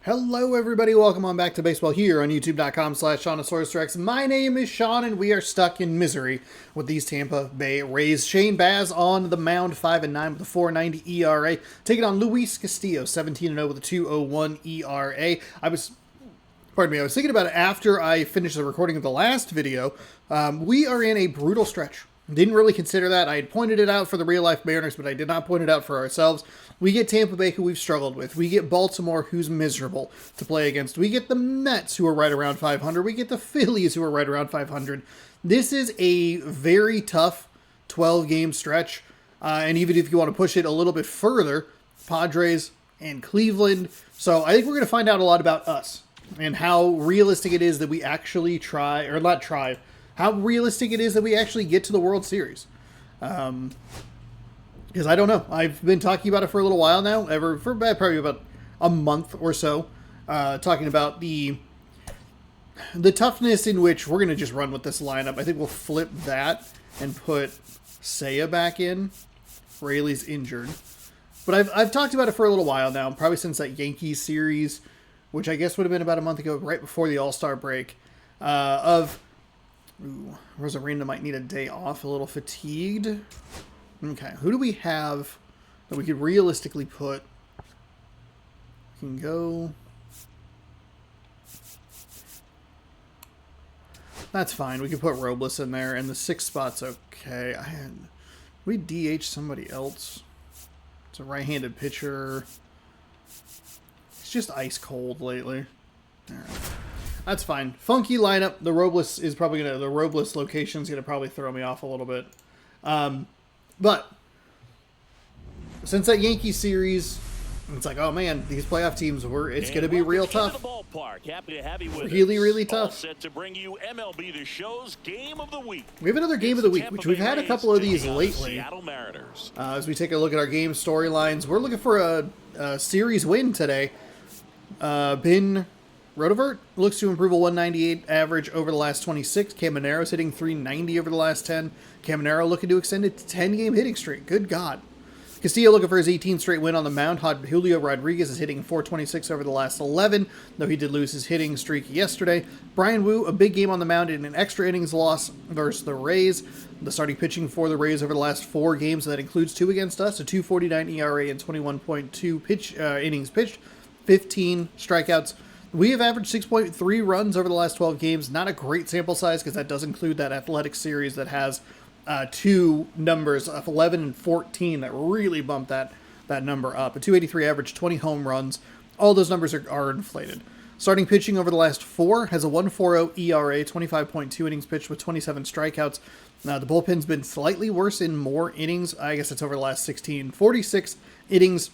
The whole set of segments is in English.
Hello everybody, welcome on back to baseball here on youtube.com/SeanOsaurusRex. My name is Sean and we are stuck in misery with these Tampa Bay Rays. Shane Baz on the mound, 5-9 with a 4.90 ERA, taking on Luis Castillo, 17-0 with a 2.01 ERA. I was thinking about it after I finished the recording of the last video. We are in a brutal stretch. Didn't really consider that. I had pointed it out for the real-life Mariners, but I did not point it out for ourselves. We get Tampa Bay, who we've struggled with. We get Baltimore, who's miserable to play against. We get the Mets, who are right around 500. We get the Phillies, who are right around 500. This is a very tough 12-game stretch. And even if you want to push it a little bit further, Padres and Cleveland. So I think we're going to find out a lot about us and how realistic it is that we actually try, or not try, how realistic it is that we actually get to the World Series. Because I don't know. I've been talking about it for a little while now, for probably about a month or so, talking about the toughness in which we're going to just run with this lineup. I think we'll flip that and put Seiya back in. Rayleigh's injured. But I've talked about it for a little while now, probably since that Yankees series, which I guess would have been about a month ago, right before the All-Star break, Rosarina might need a day off, a little fatigued. Okay, who do we have that we could realistically put? We can go... That's fine. We can put Robles in there, and the 6th spot's okay. We DH somebody else. It's a right-handed pitcher. It's just ice cold lately. All right. That's fine. Funky lineup. The Robles location's gonna probably throw me off a little bit. But since that Yankee series, it's like, oh man, these playoff teams it's gonna be real tough. Really tough. Set to bring you MLB The Show's Game of the Week. We have another Game of the Week, which we've had a couple of these lately. Seattle Mariners. As we take a look at our game storylines, we're looking for a series win today. Ben Rodovert looks to improve a 198 average over the last 26. Camaro's hitting 390 over the last 10. Caminero looking to extend it to 10-game hitting streak. Good God. Castillo looking for his 18th straight win on the mound. Julio Rodriguez is hitting 426 over the last 11, though he did lose his hitting streak yesterday. Brian Wu, a big game on the mound in an extra innings loss versus the Rays. The starting pitching for the Rays over the last 4 games, that includes 2 against us, a 2.49 ERA and 21.2 innings pitched, 15 strikeouts. We have averaged 6.3 runs over the last 12 games. Not a great sample size because that does include that athletic series that has 2 numbers of 11 and 14 that really bumped that number up. A 283 average, 20 home runs. All those numbers are inflated. Starting pitching over the last 4 has a 1.40 ERA, 25.2 innings pitched with 27 strikeouts. The bullpen's been slightly worse in more innings. I guess it's over the last 16. 46 innings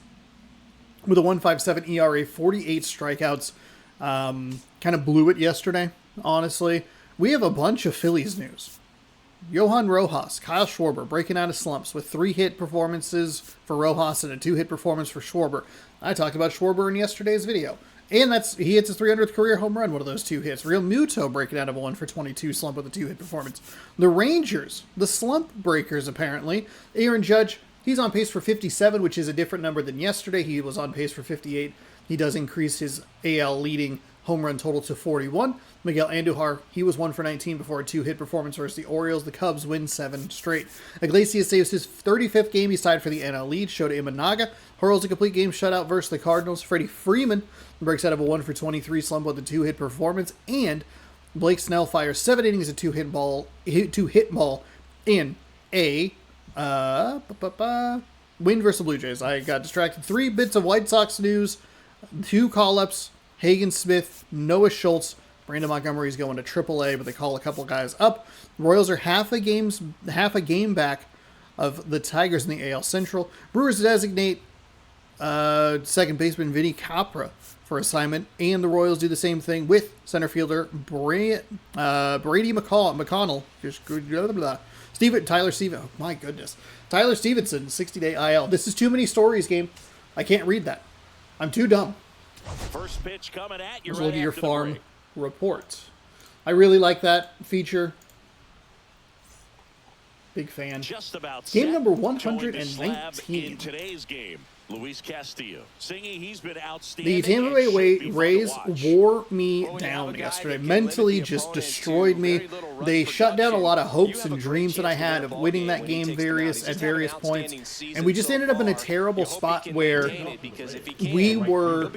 with a 1.57 ERA, 48 strikeouts. Kind of blew it yesterday, honestly. We have a bunch of Phillies news. Johan Rojas, Kyle Schwarber breaking out of slumps with 3 hit performances for Rojas and a 2 hit performance for Schwarber. I talked about Schwarber in yesterday's video. And he hits his 300th career home run, one of those 2 hits. Real Muto breaking out of a 1-for-22 slump with a 2 hit performance. The Rangers, the slump breakers apparently. Aaron Judge, he's on pace for 57, which is a different number than yesterday. He was on pace for 58. He does increase his AL leading home run total to 41. Miguel Andujar, he was 1-for-19 before a 2-hit performance versus the Orioles. The Cubs win 7 straight. Iglesias saves his 35th game. He's tied for the NL lead. Shota Imanaga hurls a complete game shutout versus the Cardinals. Freddie Freeman breaks out of a 1-for-23 slump with a 2-hit performance. And Blake Snell fires 7 innings of 2-hit ball in a win versus the Blue Jays. I got distracted. 3 bits of White Sox news, 2 call-ups. Hagen Smith, Noah Schultz, Brandon Montgomery's going to AAA, but they call a couple guys up. Royals are half a game back of the Tigers in the AL Central. Brewers designate second baseman Vinny Capra for assignment, and the Royals do the same thing with center fielder Brady McConnell. Tyler Stevenson, 60-day IL. This is too many stories, game. I can't read that. I'm too dumb. First pitch coming at you. Let's look at your farm report. I really like that feature. Big fan. Just about game number 119 119. in today's game. Luis Castillo singing. He's been outstanding. The Tampa and Bay should be fun to Rays watch. wore me down yesterday. Mentally just destroyed me. They shut down a lot of hopes and dreams that I had of winning that game at various points. And we just ended up in a terrible spot where we were...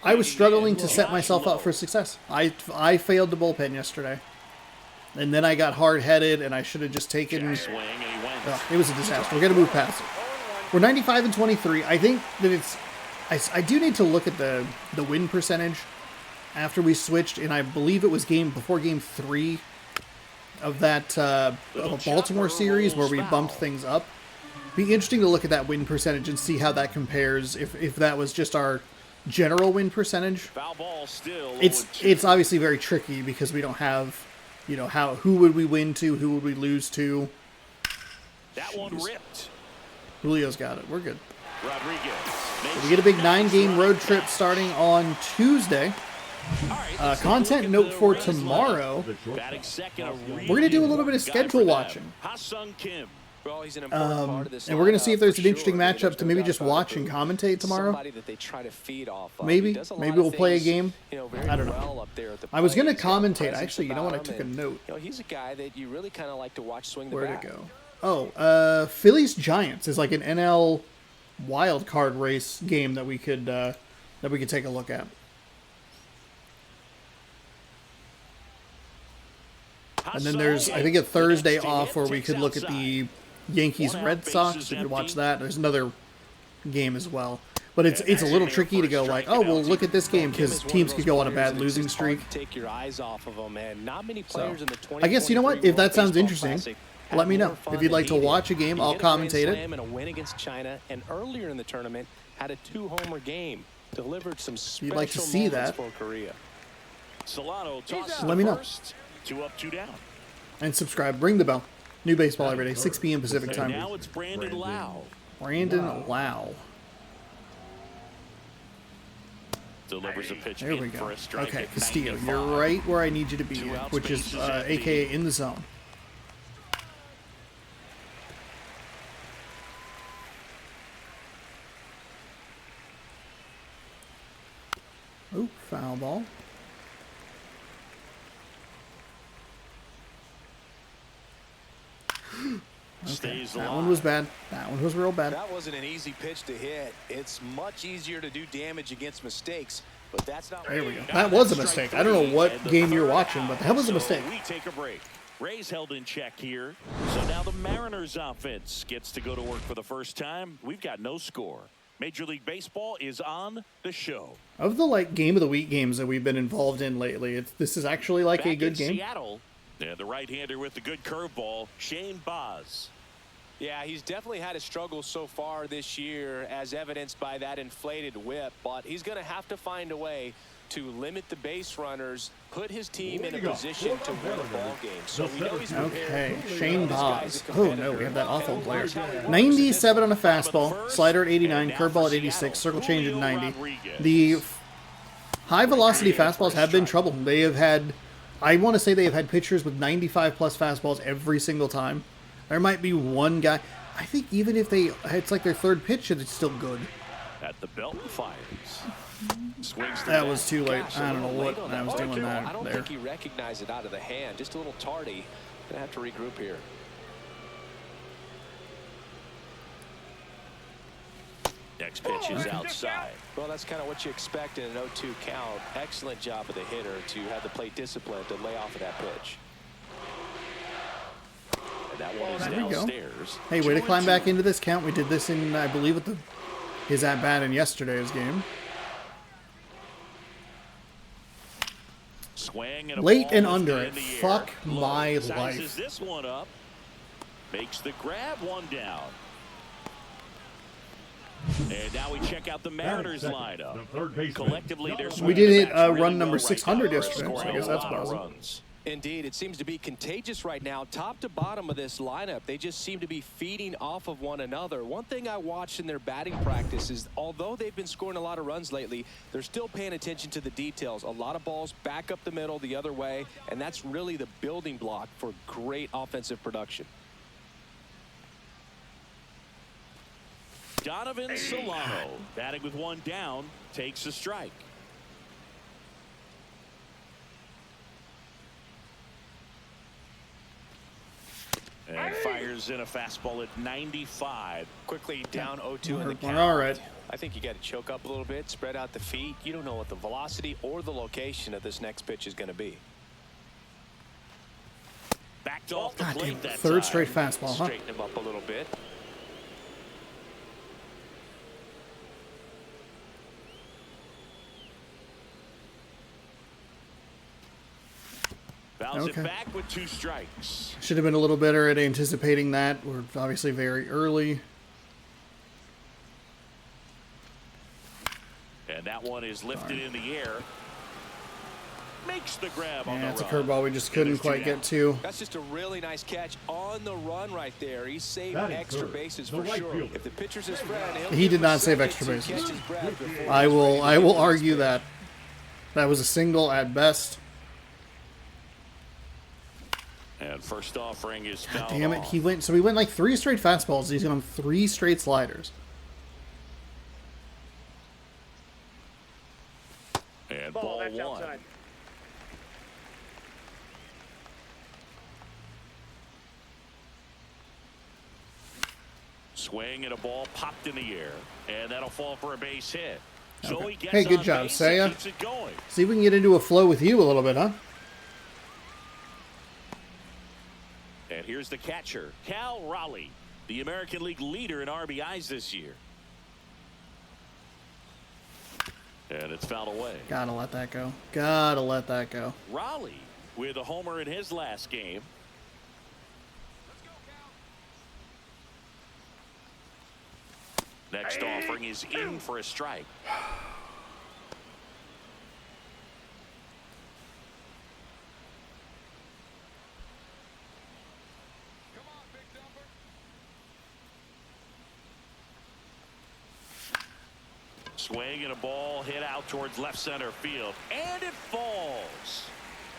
I was struggling to set myself up for success. I failed the bullpen yesterday. And then I got hard-headed, and I should have just taken... it was a disaster. We're going to move past it. We're 95 and 23. I think that it's... I do need to look at the win percentage after we switched, and I believe it was before game 3 of that Baltimore series where we bumped things up. Be interesting to look at that win percentage and see how that compares, if that was just our general win percentage. It's obviously very tricky because we don't have, who would we win to, who would we lose to. That one ripped. Julio's got it. We're good. Rodriguez. We get a big 9-game road trip starting on Tuesday. Content note for tomorrow. We're going to do a little bit of schedule watching. And we're going to see if there's an interesting matchup to maybe just watch and commentate tomorrow. Maybe we'll play a game. I don't know. I was going to commentate. Actually, you know what? I took a note. He's a guy that you really kind of like to watch swing the bat. Where'd it go? Oh, Phillies Giants is like an NL wild card race game that we could take a look at. And then there's, I think, a Thursday off where we could look at the Yankees Red Sox. We could watch that. There's another game as well. But it's a little tricky to go like, oh, well, look at this game because teams could go on a bad losing streak. Take your eyes off of them, man. Not many players in the 20. I guess, you know what? If that sounds interesting, let me know. If you'd like to watch a game, I'll commentate it. And a win against China, and earlier in the tournament had a 2-homer game. Delivered some special you'd like to see that for Korea. let me know. 2 up, 2 down. And subscribe. Ring the bell. New baseball every day, 6 p.m. Pacific time. Now it's Brandon Lau. Delivers a pitch. There we go. For a strike. Okay, Castillo, you're right where I need you to be, which is AKA in the zone. Oh, foul ball. Okay, that one was bad. That one was real bad. That wasn't an easy pitch to hit. It's much easier to do damage against mistakes, but that's not. There we go. That was a mistake. I don't know what game you're watching, but that was a mistake. We take a break. Rays held in check here. So now the Mariners offense gets to go to work for the first time. We've got no score. Major League Baseball is on the show. Of the game of the week games that we've been involved in lately, this is actually like a good game. Seattle, and the right-hander with the good curveball, Shane Baz. Yeah, he's definitely had a struggle so far this year, as evidenced by that inflated whip. But he's going to have to find a way to limit the base runners, put his team in a position to win a ball game. So we know he's okay, Shane Baz. Oh no, we have that awful player. 97 on a fastball, slider at 89, curveball at 86, circle change at 90. The high velocity fastballs have been trouble. They have had, I want to say they have had pitchers with 95 plus fastballs every single time. There might be one guy. I think even if it's like their third pitch, it's still good. At the belt, fires. That was too late. I don't know what I was doing that I don't there. think he recognized it out of the hand. Just a little tardy. Gonna have to regroup here. Next pitch is outside. Well, that's kind of what you expect in an 0-2 count. Excellent job of the hitter to have the plate discipline to lay off of that pitch. And that one is There we go. downstairs. Hey, way to climb back into this count. We did this in, I believe, with his at-bat in yesterday's game. Swing and a Late ball and lifted under in it. the air. Fuck my Sizes life. this one up. Makes the grab, one down. And now we check out the Mariners lineup. Collectively, they're We did hit really run number well 600 now. yesterday, so I guess that's Scoring a lot of positive. runs. Indeed, it seems to be contagious right now. Top to bottom of this lineup, they just seem to be feeding off of one another. One thing I watched in their batting practice is, although they've been scoring a lot of runs lately, they're still paying attention to the details. A lot of balls back up the middle the other way, and that's really the building block for great offensive production. Donovan Solano, batting with one down, takes a strike. And fires in a fastball at 95. Quickly down 0-2 in the count. All right. I think you got to choke up a little bit, spread out the feet. You don't know what the velocity or the location of this next pitch is going to be. Backed off the God plate damn, that third time. straight fastball, huh? Straighten him up a little bit. Bounce Okay. it back with 2 strikes. Should have been a little better at anticipating that. We're obviously very early. And that one is lifted in the air. Makes the grab on Yeah, the it's a run. curveball we just couldn't There's 2 quite get down. to. That's just a really nice catch on the run right there. He saved That is extra good. bases The for right sure. fielder. If the pitcher's his friend, he'll He give did him not a save second extra to bases. catch his breath before I he's will ready to I get will to the argue next that that was a single at best. And first offering is God fouled damn it, off. he went like 3 straight fastballs. He's gone 3 straight sliders. And ball That's 1. outside. Swing and a ball popped in the air. And that'll fall for a base hit. So Okay. he gets Hey, good on job, base Saya. and keeps it going. See if we can get into a flow with you a little bit, huh? And here's the catcher, Cal Raleigh, the American League leader in RBIs this year. And it's fouled away. Gotta let that go. Gotta let that go. Raleigh with a homer in his last game. Next offering is in for a strike. Swing and a ball hit out towards left center field. And it falls.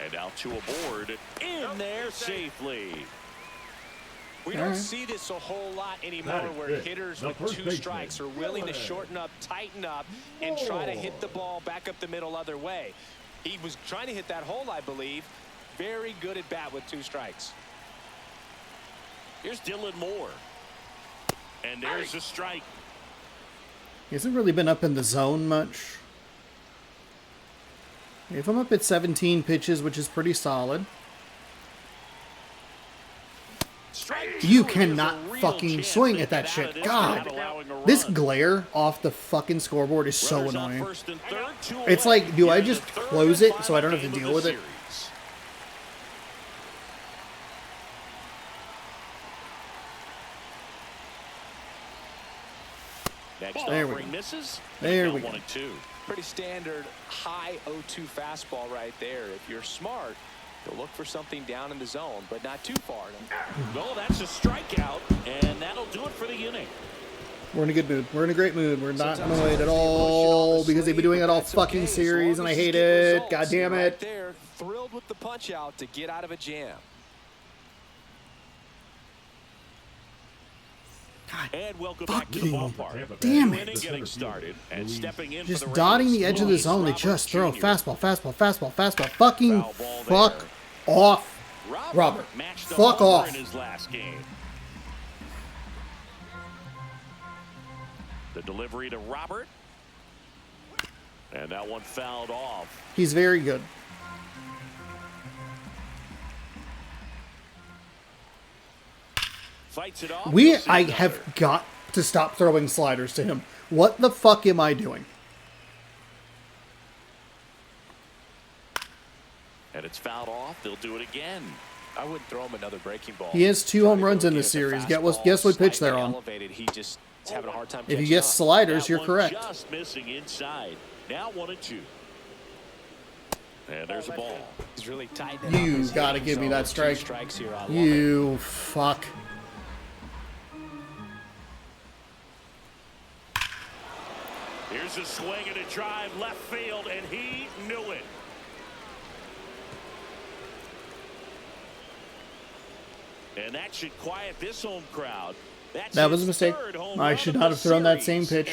And out to a board in there safely. We All don't right. see this a whole lot anymore That is where it. hitters The with first 2 baseman. strikes are willing to shorten up, tighten up, and try to hit the ball back up the middle other way. He was trying to hit that hole, I believe. Very good at bat with 2 strikes. Here's Dylan Moore. And there's a strike. He hasn't really been up in the zone much. If I'm up at 17 pitches, which is pretty solid. Strike You two. cannot Here's a real fucking chance swing to at that get out shit. of this God. without allowing a This run. glare off the fucking scoreboard is so Runners on annoying. first and third, 2 It's away. like, do I Here's just the third close and it so I don't have to final deal game with of it? the series. Next There we offering go. misses. There Count we go. 1-2. Pretty standard high 0-2 fastball right there. If you're smart, you'll look for something down in the zone, but not too far. No, that's a strikeout, and that'll do it for the inning. We're in a good mood. We're in a great mood. We're not annoyed at all because they've been doing it all fucking series and I hate it. God damn Right it. there, thrilled with the punch out to get out of a jam. And welcome back to the Fucking ballpark. damn New it. inning getting started and stepping in Just for the dotting Rays, the edge of the Luis zone. They Robert just throw Jr. fastball, fastball, fastball, fastball. Fucking Foul ball fuck there. off. Robert, matched a fuck homer off. in his last game. The delivery to Robert. And that one fouled off. He's very good. Fights it off. I We'll see another. have got to stop throwing sliders to him. What the fuck am I doing? And it's fouled off. They'll do it again. I wouldn't throw him another breaking ball. He has 2 Try home to runs go in get this at the series. fastball, Guess what pitch they're slightly on? elevated. He just is having a hard time If he catching gets up. sliders, That you're one correct. Just missing inside. Now 1-2. And there's a ball. He's really tight. You gotta give me that strike. Strikes here. I love it. You fuck. Here's a swing and a drive left field, and he knew it. And that should quiet this home crowd. That was a mistake. I should not have thrown that same pitch.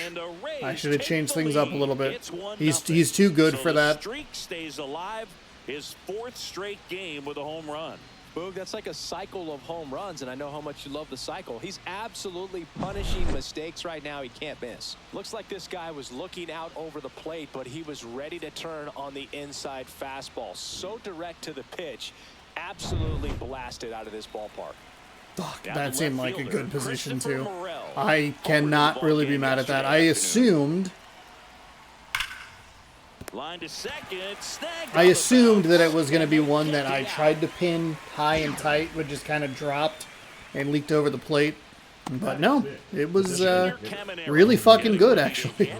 I should have changed things up a little bit. He's too good for that. The streak stays alive. His 4th straight game with a home run. Boog, that's like a cycle of home runs, and I know how much you love the cycle. He's absolutely punishing mistakes right now he can't miss. Looks like this guy was looking out over the plate, but he was ready to turn on the inside fastball. So direct to the pitch, absolutely blasted out of this ballpark. Fuck, that seemed like a good position, too. I cannot really be mad at that. I assumed that it was going to be one that I tried to pin high and tight, but just kind of dropped and leaked over the plate. But no, it was really fucking good, actually.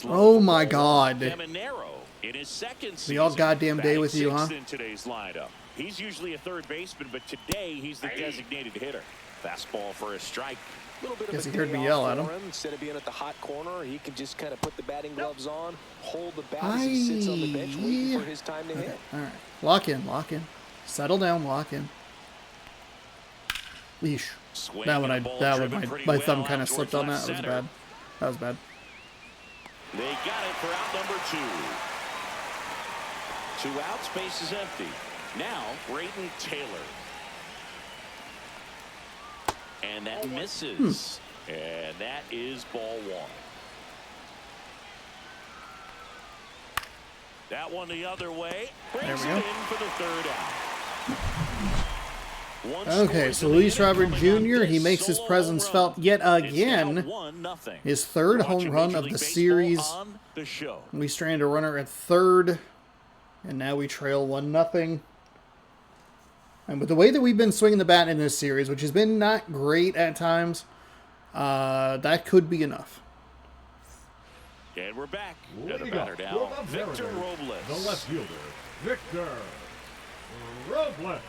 Oh my god. The all goddamn day with you, huh? He's usually a third baseman, but today he's the designated hitter. Fastball for a strike. Guess he heard me yell at him. Instead of being at the hot corner, he can just kind of put the batting gloves on, hold the bat as he sits on the bench, waiting for his time to hit. All right, lock in, lock in, settle down, lock in. Leash. That one, my thumb kind of slipped on that. That was bad. That was bad. They got it for out number 2. 2 outs, base is empty. Now Brayden Taylor. And that misses. And that is ball 1. That one the other way. Brings it in for the 3rd out. Okay, so Luis Robert Jr., he makes his presence felt yet again. His 3rd home run of the series. We stranded a runner at 3rd. And now we trail 1-0. And with the way that we've been swinging the bat in this series, which has been not great at times, that could be enough. And we're back. Got a batter down. Victor Robles. The left fielder, Victor Robles.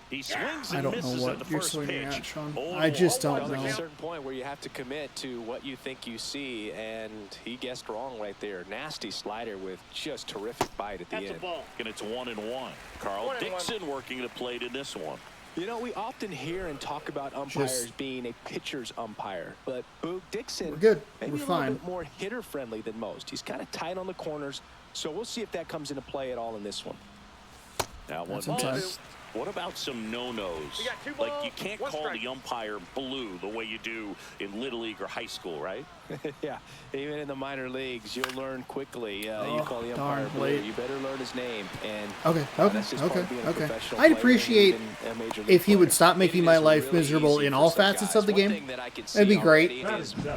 He swings I and don't misses know at the what you're first swinging pitch. at, Sean. I just don't There's a know. certain point where you have to commit to what you think you see, and he guessed wrong right there. Nasty slider with just terrific bite at the end. And it's 1-1. Carl Dixon working the plate in this one. You know, we often hear and talk about umpires being a pitcher's umpire, but Boog Dixon, We're good. maybe We're a little fine. bit more hitter friendly than most. He's kind of tight on the corners, so we'll see if that comes into play at all in this one. That one missed. What about some no-nos? Like, you can't call the umpire blue the way you do in Little League or high school, right? Yeah, even in the minor leagues, you'll learn quickly. You call the umpire blue, late. you better learn his name. And Okay. that's just part of being a professional I'd player appreciate and even a major league if he would player. stop making my life miserable in all facets of the game. That'd be great.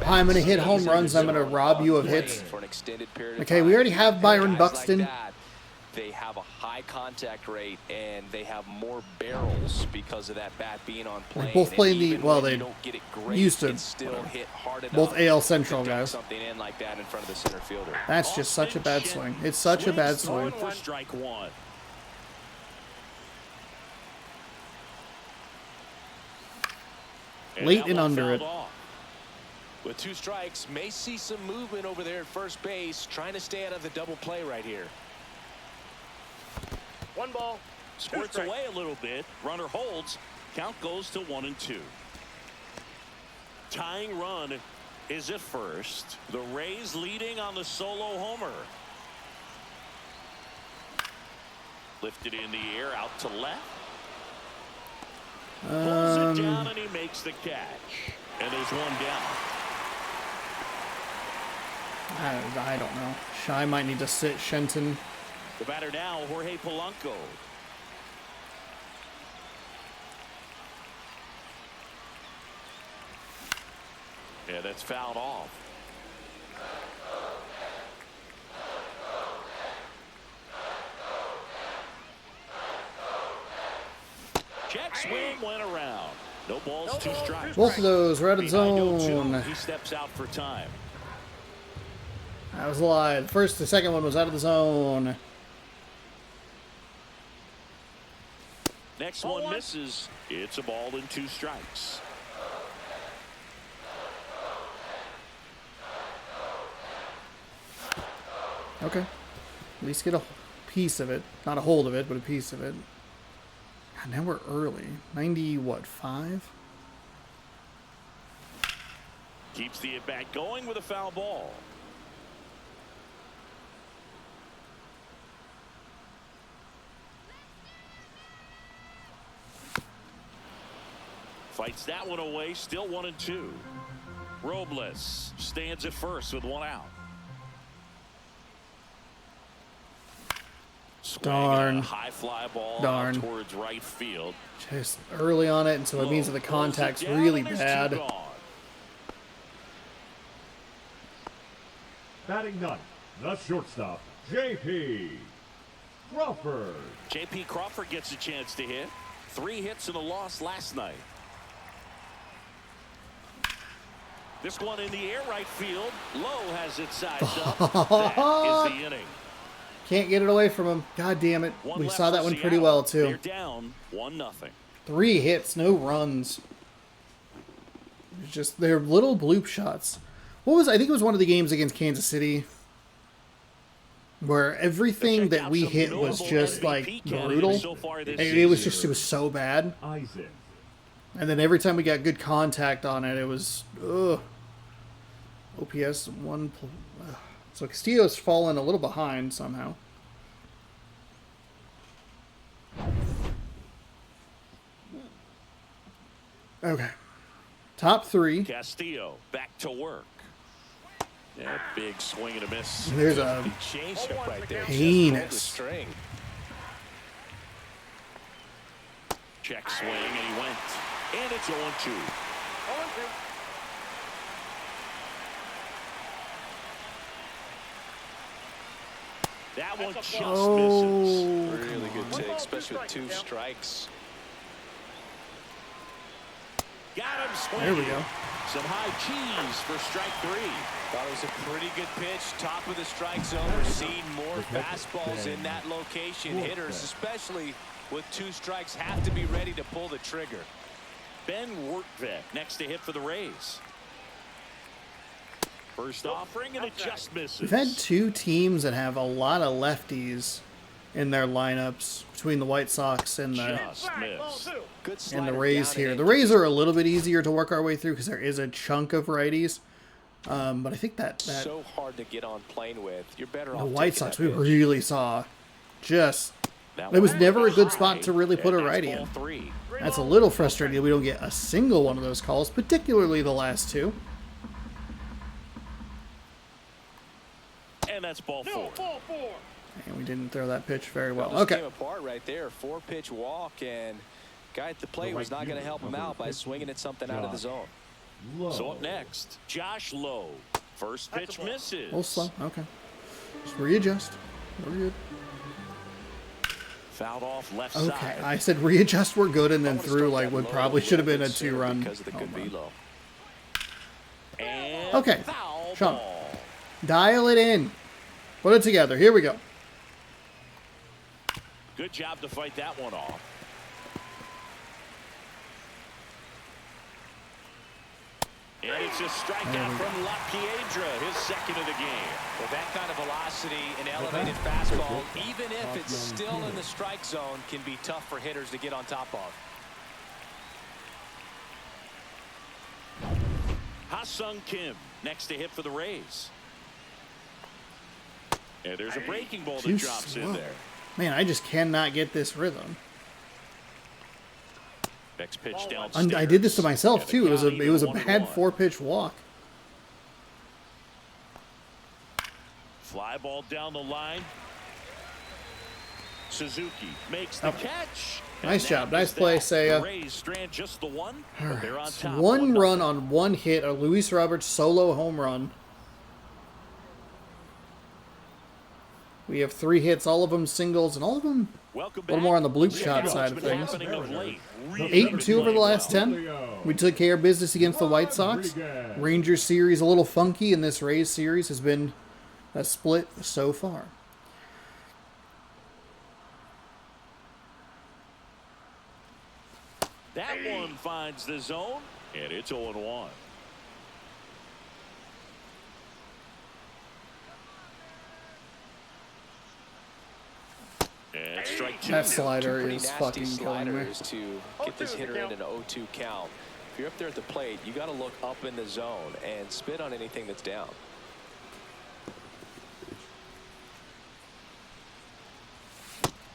I'm going to hit home runs. I'm going to rob you of hits. For an extended period of Okay, we time. already have Byron Guys Buxton. Like that, they have a high contact rate and they have more barrels because of that bat being on plane. both play And the- even well, when they you don't get it great, used to, it's still hit hard both enough AL Central to dunk guys. something in like that in front of the center fielder. That's just such a bad swing. It's such a bad swing. For strike 1. Late and under it. With 2 strikes, may see some movement over there at first base, trying to stay out of the double play right here. 1 ball. Squirts away a little bit. Runner holds. Count goes to 1-2. Tying run is at first. The Rays leading on the solo homer. Lifted in the air out to left. Pulls it down and he makes the catch. And there's 1 down. I don't know. I might need to sit Shenton. The batter now, Jorge Polanco. Yeah, that's fouled off. Check swing went around. No balls, 2 strikes. Both of those were out of Behind 0-2, zone. he steps out for time. I was a lie. The second one was out of the zone. Next one misses. It's a ball and 2 strikes. Okay. At least get a piece of it. Not a hold of it, but a piece of it. God, now we're early. 90, what, 5? Keeps the at-bat going with a foul ball. Fights that one away, still 1-2. Robles stands at first with one out. Darn. High fly ball Darn. out towards right field. Just early on it, and so it means that the contact's really bad. Batting ninth, the shortstop, J.P. Crawford. J.P. Crawford gets a chance to hit. 3 hits and a loss last night. This one in the air right field. Low has it sized up. That is the inning. Can't get it away from him. God damn it. We saw that one pretty well, too. They're down 1-0. 3 hits, no runs. It's just, they're little bloop shots. I think it was one of the games against Kansas City where everything that we hit was just, like, brutal. It was so bad. Isaac. And then every time we got good contact on it, it was, ugh. OPS 1. So Castillo's fallen a little behind somehow. Okay. Top 3. Castillo back to work. Yeah, big swing and a miss. There's a Changeup right there. heinous. Check swing, and he went. And it's 0-2. That one just misses. Really good take, especially with 2 strikes. Got him swinging. There we go. Some high cheese for strike 3. Thought it was a pretty good pitch. Top of the strike zone. We're seeing more fastballs in that location. Hitters, especially with 2 strikes, have to be ready to pull the trigger. Ben Wertvik next to hit for the Rays. First offering, and it just misses. We've had 2 teams that have a lot of lefties in their lineups between the White Sox and the Rays here. The Rays are a little bit easier to work our way through because there is a chunk of righties. But I think that so hard to get on plane with. You're better off the White taking Sox, that we pitch. really saw just... It was never a good spot to really put a righty in. That's a little frustrating. We don't get a single one of those calls, particularly the last 2. And that's ball 4. And we didn't throw that pitch very well. Just Okay. came apart right there. 4-pitch walk, and guy at the plate was not going to help him out by swinging at something out of the zone. So up next, Josh Lowe. First pitch misses. A little slow. Okay. Just readjust. We're good. Fouled off left Okay. side. I said readjust, we're good, and then I wanna threw start like that what low probably a should have little been a bit sooner 2-run. because of the good velo. And Okay. foul Sean. ball. Dial it in. Put it together. Here we go. Good job to fight that one off. And it's a strikeout from La Piedra, his second of the game. With that kind of velocity and elevated fastball, even if it's still in the strike zone, can be tough for hitters to get on top of. Ha-Sung Kim next to hit for the Rays. And there's a breaking ball that Too drops slow. in there. Man, I just cannot get this rhythm. Next pitch downstairs. I did this to myself And the too. It was a count even bad 1-1. 4-pitch walk. Fly ball down the line. Suzuki makes the catch. And Nice that job. Nice is play, that. Saya. The Rays strand just the one, All but they're on right. top. 1 1-0. run on 1 hit, a Luis Roberts solo home run. We have 3 hits, all of them singles, and all of them Welcome a little back. more on the bloop Check shot out side of what's been things. happening of late. Really 8-2 over the last 10. We took care of business against the White Sox. Rangers series a little funky, and this Rays series has been a split so far. That one finds the zone, and it's 0-1. And strike two. That slider Pretty is nasty fucking killing me. sliders to get this hitter in an 0-2 count. If you're up there at the plate, you got to look up in the zone and spit on anything that's down.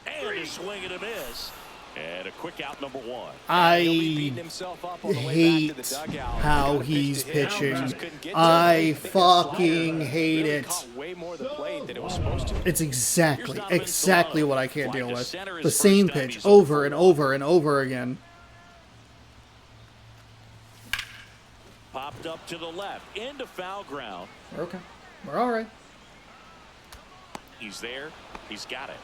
And a swing and a miss. And a quick out, number one. I He'll be beating himself up on the way hate back to the dugout. how Got a pitch he's to hit. pitching. Just couldn't get to it. I think that fucking slider hate really it. caught way more of the plate than it was supposed to. It's exactly what I can't deal with. Center is The first same time pitch he's over up and for one. over and over again. Popped up to the left, into foul ground. Okay. We're all right. He's there. He's got it.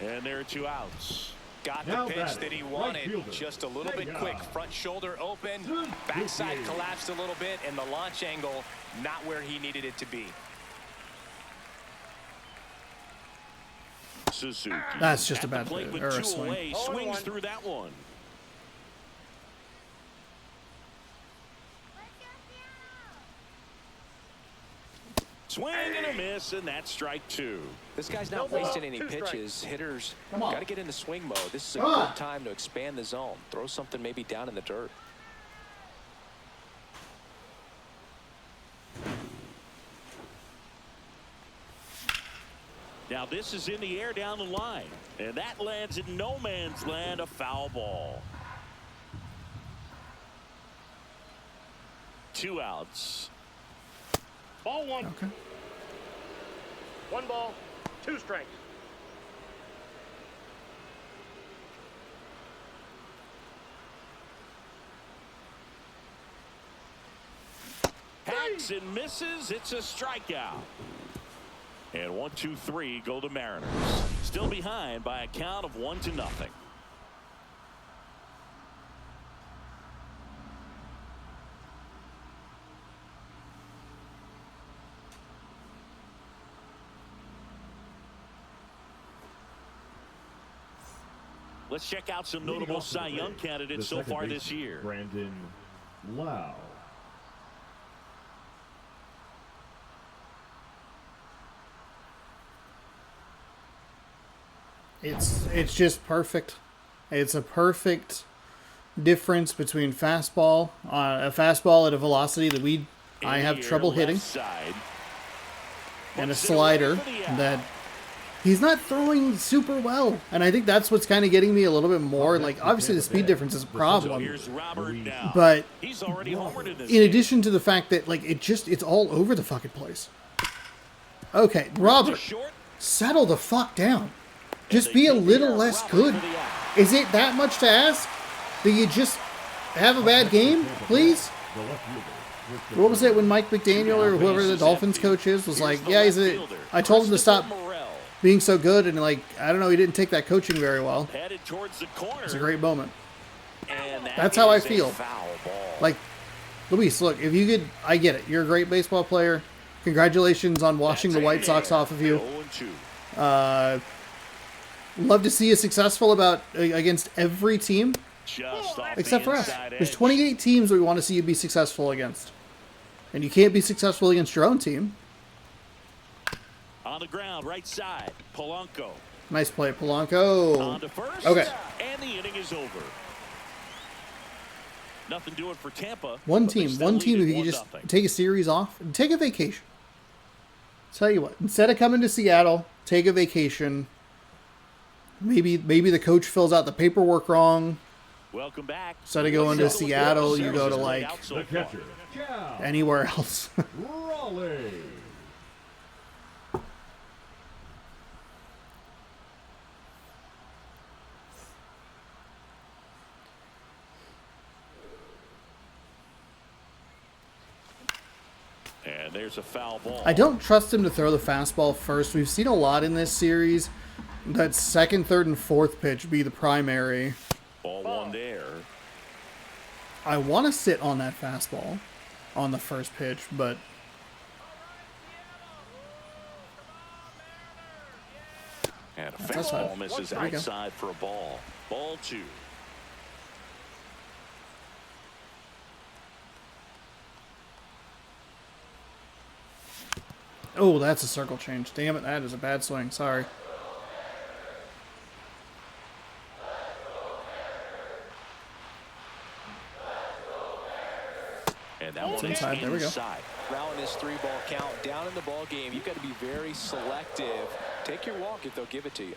And there are two outs. Got Now the pitch batting, that he right wanted, fielder, just a little bit Sega. quick. Front shoulder open, backside collapsed a little bit, and the launch angle not where he needed it to be. Suzuki. That's just at a bad the plate hit, with or a two swing. away, swings through that one. Swing and a miss, and that's strike two. This guy's not wasting any pitches. Hitters Come on. got to get into swing mode. This is a good time to expand the zone. Throw something maybe down in the dirt. Now this is in the air down the line, and that lands in no man's land, a foul ball. Two outs. Ball one. Okay. One ball, two strikes. Hacks and misses. It's a strikeout. And 1-2-3 go the Mariners. Still behind by a count of 1-0. Let's check out some Leading notable off the Cy Young plate, candidates the so second far baseman, this year. Brandon Lau. It's just perfect. It's a perfect difference between fastball, a fastball at a velocity that I In have the air, trouble left hitting, side. and a Puts it away slider for the out. that he's not throwing super well. And I think that's what's kind of getting me a little bit more. Like, obviously the speed difference is a So problem, here's Robert now. but He's already homered in this in game. addition to the fact that like it's all over the fucking place. Okay, To Robert, short. settle the fuck down. Just They be a take the little air. less Robert good. for the out. Is it that much to ask? Do you just have a bad game, please? The left fielder. with the What was it when Mike McDaniel or whoever the Dolphins coach is was like, yeah, I told him to stop being so good, and like, I don't know, he didn't take that coaching very well. Headed towards the corner. It's a great moment. And That's how I is a feel. Foul ball. Like, Luis, look, if you could, I get it. You're a great baseball player. Congratulations on washing the White Sox off of you. 0-2. Love to see you successful against every team Just off except the for us. inside There's edge. 28 teams we want to see you be successful against, and you can't be successful against your own team. On the ground, right side. Polanco Nice play, Polanco. on to first. Okay. And the inning is over. Nothing doing for Tampa. One but they team, still if lead you at could just 1-0. take a series off, take a vacation. Tell you what, instead of coming to Seattle, take a vacation. Maybe the coach fills out the paperwork wrong. Welcome back. Instead of going to Settle with Seattle, the you go to services like out so The far. catcher, Cal anywhere else. Raleigh. And there's a foul ball. I don't trust him to throw the fastball first. We've seen a lot in this series that second, third, and fourth pitch be the primary. Ball one there. I want to sit on that fastball on the first pitch, but And a That's fastball fine. misses There we go. outside for a ball. Ball two. oh, that's a circle change. Damn it, that is a bad swing. Sorry. And that one's inside. There we go. inside. Now in this 3-ball count, down in the ball game, you've got to be very selective. Take your walk if they'll give it to you.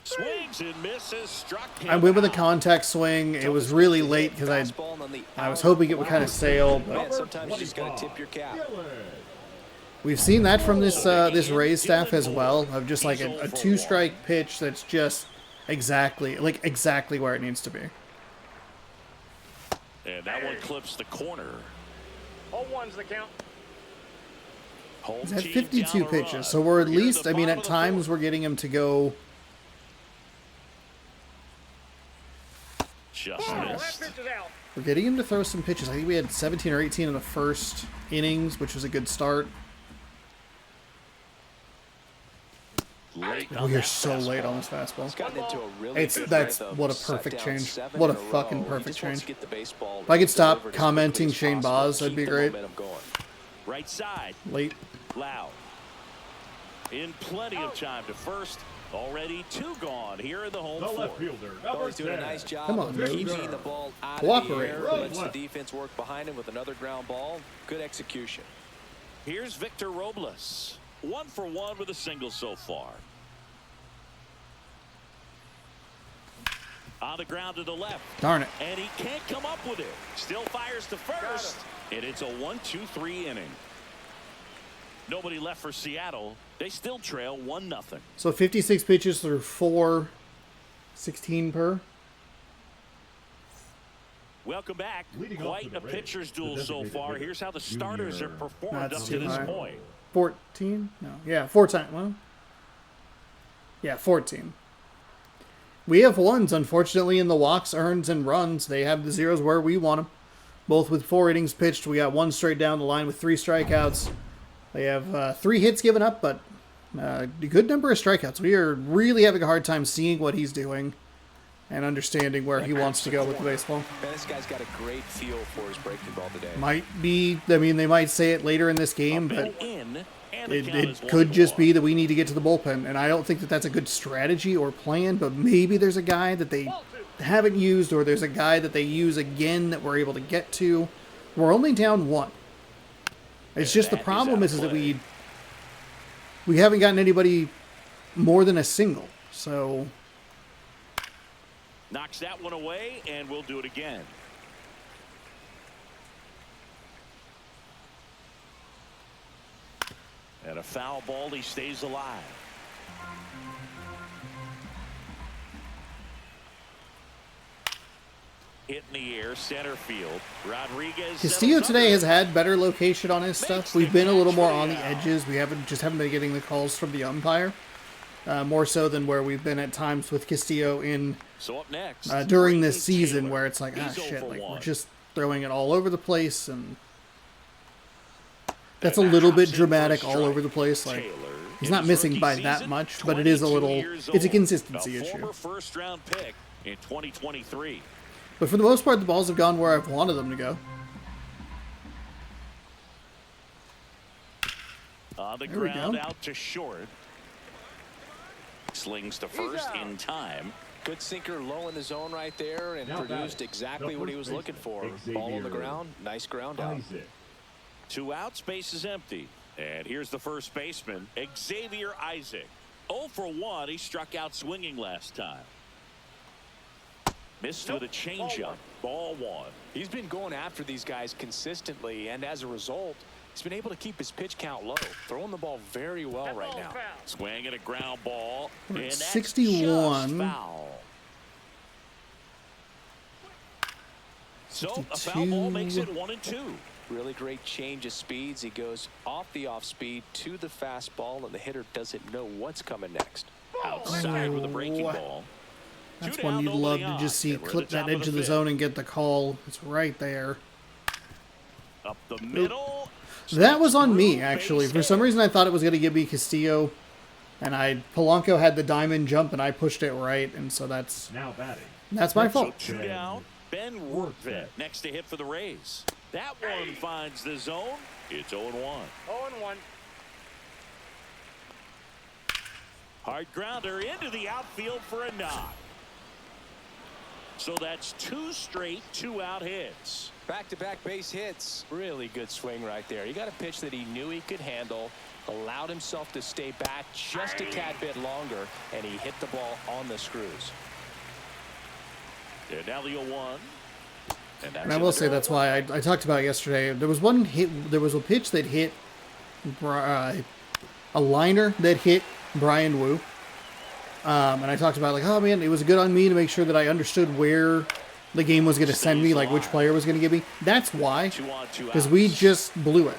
Swings and misses. Struck him I went with a out. contact swing. It was really late because I was hoping it would kind of sail, but Man, sometimes you just got to tip your cap. we've seen that from this this Rays staff as well, of just like a 2-strike pitch that's just exactly where it needs to be. And that one clips the corner. Hold one's the count. Home He's had team 52 down a pitches, run. so we're at Here in least, the I mean, bottom at of the times fourth. we're getting him to go. Just Last missed. pitch is out. We're getting him to throw some pitches. I think we had 17 or 18 in the first innings, which was a good start. Late Oh, on you're that so late fastball. on this fastball. He's gotten into a really good That's rhythm. what a Sat perfect down change. 7 What a in row. fucking He perfect just wants change. to get the baseball If I could stop delivered as commenting quickly as Shane possible. Baz, that'd Keep be the great. momentum going. Right side. Late. Loud. In plenty of time to first. Already 2 gone here in the home The left fourth. fielder, Well, number he's doing a 10. nice job Come on, of dude. keeping the ball out Cooperate. of the air. Right, Lets the left. defense work behind him with another ground ball. Good execution. Here's Victor Robles. 1 for 1 with a single so far. On the ground to the left. Darn it. And he can't come up with it. Still fires to first. And it's a 1-2-3 inning. Nobody left for Seattle. They still trail 1-0. So 56 pitches through 4, 16 per. Welcome back. Leading off Quite for the a Rays, pitcher's the duel so designated far. hitter, Here's how the starters Junior. have performed That's up too to this high. point. 14? No. Yeah, 4 times. Well, yeah, 14. We have 1s, unfortunately, in the walks, earns, and runs. They have the 0s where we want them. Both with 4 innings pitched. We got 1 straight down the line with 3 strikeouts. They have 3 hits given up, but a good number of strikeouts. We are really having a hard time seeing what he's doing and understanding where he wants to go with the baseball. Man, this guy's got a great feel for his breaking ball today. Might be, I mean, they might say it later in this game, Up but and in, and the it count is could just 1-1. be that we need to get to the bullpen. And I don't think that that's a good strategy or plan, but maybe there's a guy that they haven't used, or there's a guy that they use again that we're able to get to. We're only down 1. It's just the that is problem out is of that play. we haven't gotten anybody more than a single. So Knocks that one away, and we'll do it again. And a foul ball, he stays alive. Hit in the air, center field. Rodriguez. Castillo settles today under. has had better location on his stuff. We've been a little more on the edges. We haven't been getting the calls from the umpire. More so than where we've been at times with Castillo in So up next, during this Brayden season, Taylor. where it's like, He's 0 shit, for like 1. we're just throwing it all over the place, and that's a And little that bit hops in dramatic for a all strike. over the place. Like Taylor, he's in not his missing rookie by that season, much, but it is a 22 little. years It's a old. consistency A issue. former first-round pick in 2023. But for the most part, the balls have gone where I've wanted them to go. On the There we ground, go. out to short. Slings to first in time. Good sinker low in the zone right there and Now produced batting, exactly the what he first was looking for. baseman, Ball on the Xavier ground. Nice ground out. Isaac. 2 outs, base is empty. And here's the first baseman, Xavier Isaac. 0 for 1. He struck out swinging last time. Missed with a changeup. Ball 1. He's been going after these guys consistently, and as a result, he's been able to keep his pitch count low, throwing the ball very well That right ball's now. foul. Swing and a ground ball. We're at And that's 61. just foul. So a foul 62. ball makes it 1-2. Really great change of speeds. He goes off the off speed to the fastball, and the hitter doesn't know what's coming next. Outside with a breaking Oh. ball. That's Two one down, you'd love nobody to on, just see and we're at clip the that top of edge of the fifth. zone and get the call. It's right there. Up the middle. That was on me, Through actually. base For some hit. reason, I thought it was going to give me Castillo, and Polanco had the diamond jump, and I pushed it right, and so that's Now batting. my So fault. 2 down. Ben Workvet next to hit for the Rays. That one finds the zone. It's 0-1. 0-1. Hard grounder into the outfield for a knock. So that's 2 straight 2-out hits. Back-to-back base hits. Really good swing right there. You got a pitch that he knew he could handle, allowed himself to stay back just a tad bit longer, and he hit the ball on the screws. And now the 0-1. And I will say that's why I talked about it yesterday. There was one hit. There was a pitch that hit a liner that hit Brian Wu. And I talked about, like, oh man, it was good on me to make sure that I understood where the game was going to send me, like which player was going to give me. That's why, because we just blew it.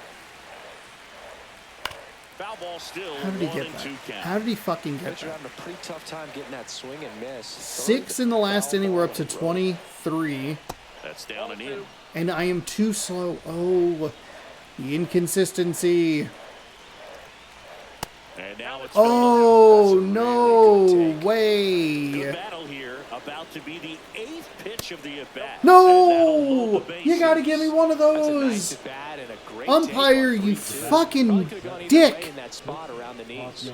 Foul ball still. How did he get that? How did he fucking get Pitcher that? having a pretty tough time getting that swing and miss. 6 in the last inning. We're up to 23. That's down and in. And I am too slow. Oh, the inconsistency. And now it's Oh, no way. good battle here. About to be the 8th pitch of the at-bat. No! You got to give me one of That's a those. nice at bat and a great Umpire, take on you 3-2. fucking Probably could've gone either dick. way in that spot around the knees.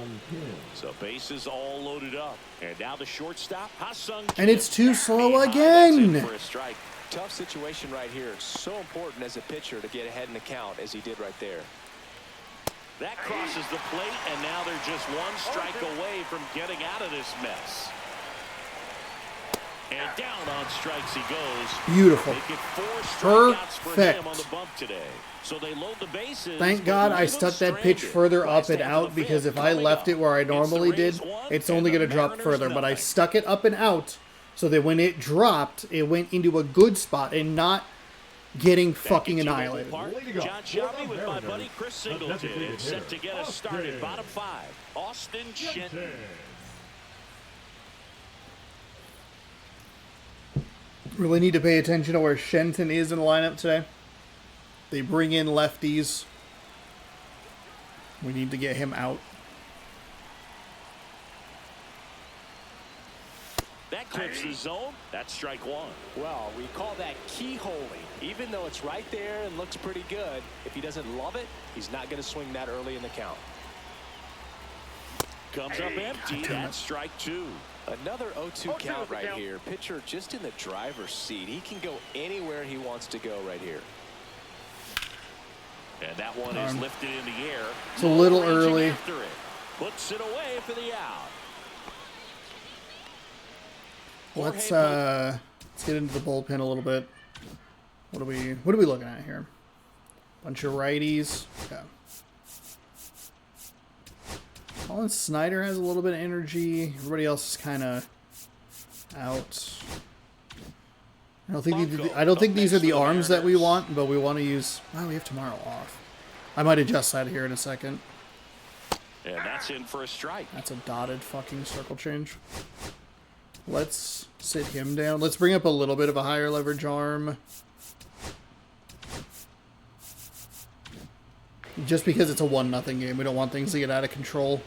So bases all loaded up. And now the shortstop, Ha-Sung And Kim. it's too slow Behind, that's in again. for a strike. Tough situation right here. So important as a pitcher to get ahead in the count as he did right there. That crosses the plate, and now they're just 1 strike away from getting out of this mess. And down on strikes he goes. Beautiful. Make it 4 strikeouts for Perfect. him on the bump today. So they load the bases. Thank but God I leave stuck them that pitch stranded. further up Last and half of out, the because fifth if I coming left up. it where I It's the normally did, Rays 1 it's and only the going to drop Mariners further. But I nothing. stuck it up and out so that when it dropped, it went into a good spot and not getting fucking Back at T-Mobile annihilated. Park, Way to go. John Shelby with my Mariners. buddy Chris Singleton. Designated It's set hitter, to get us started. Bottom 5. Austin Shenton. Really need to pay attention to where Shenton is in the lineup today. They bring in lefties. We need to get him out. That clips the zone. That's strike 1. Well, we call that keyholing. Even though it's right there and looks pretty good, if he doesn't love it, he's not going to swing that early in the count. Comes up empty. That's strike 2. Another 0-2 0-2 count is the right count. here. Pitcher just in the driver's seat. He can go anywhere he wants to go right here. And that one is lifted in the air. It's a little Ranging early. After it. Puts it away for the out. Let's get into the bullpen a little bit. What are we looking at here? Bunch of righties. Okay. Colin Snyder has a little bit of energy. Everybody else is kind of out. I don't think these are the arms that we want, but we want to use. Oh, we have tomorrow off. I might adjust that here in a second. And that's in for a strike. That's a dotted fucking circle change. Let's sit him down. Let's bring up a little bit of a higher leverage arm. Just because it's a 1-0 game. We don't want things to get out of control.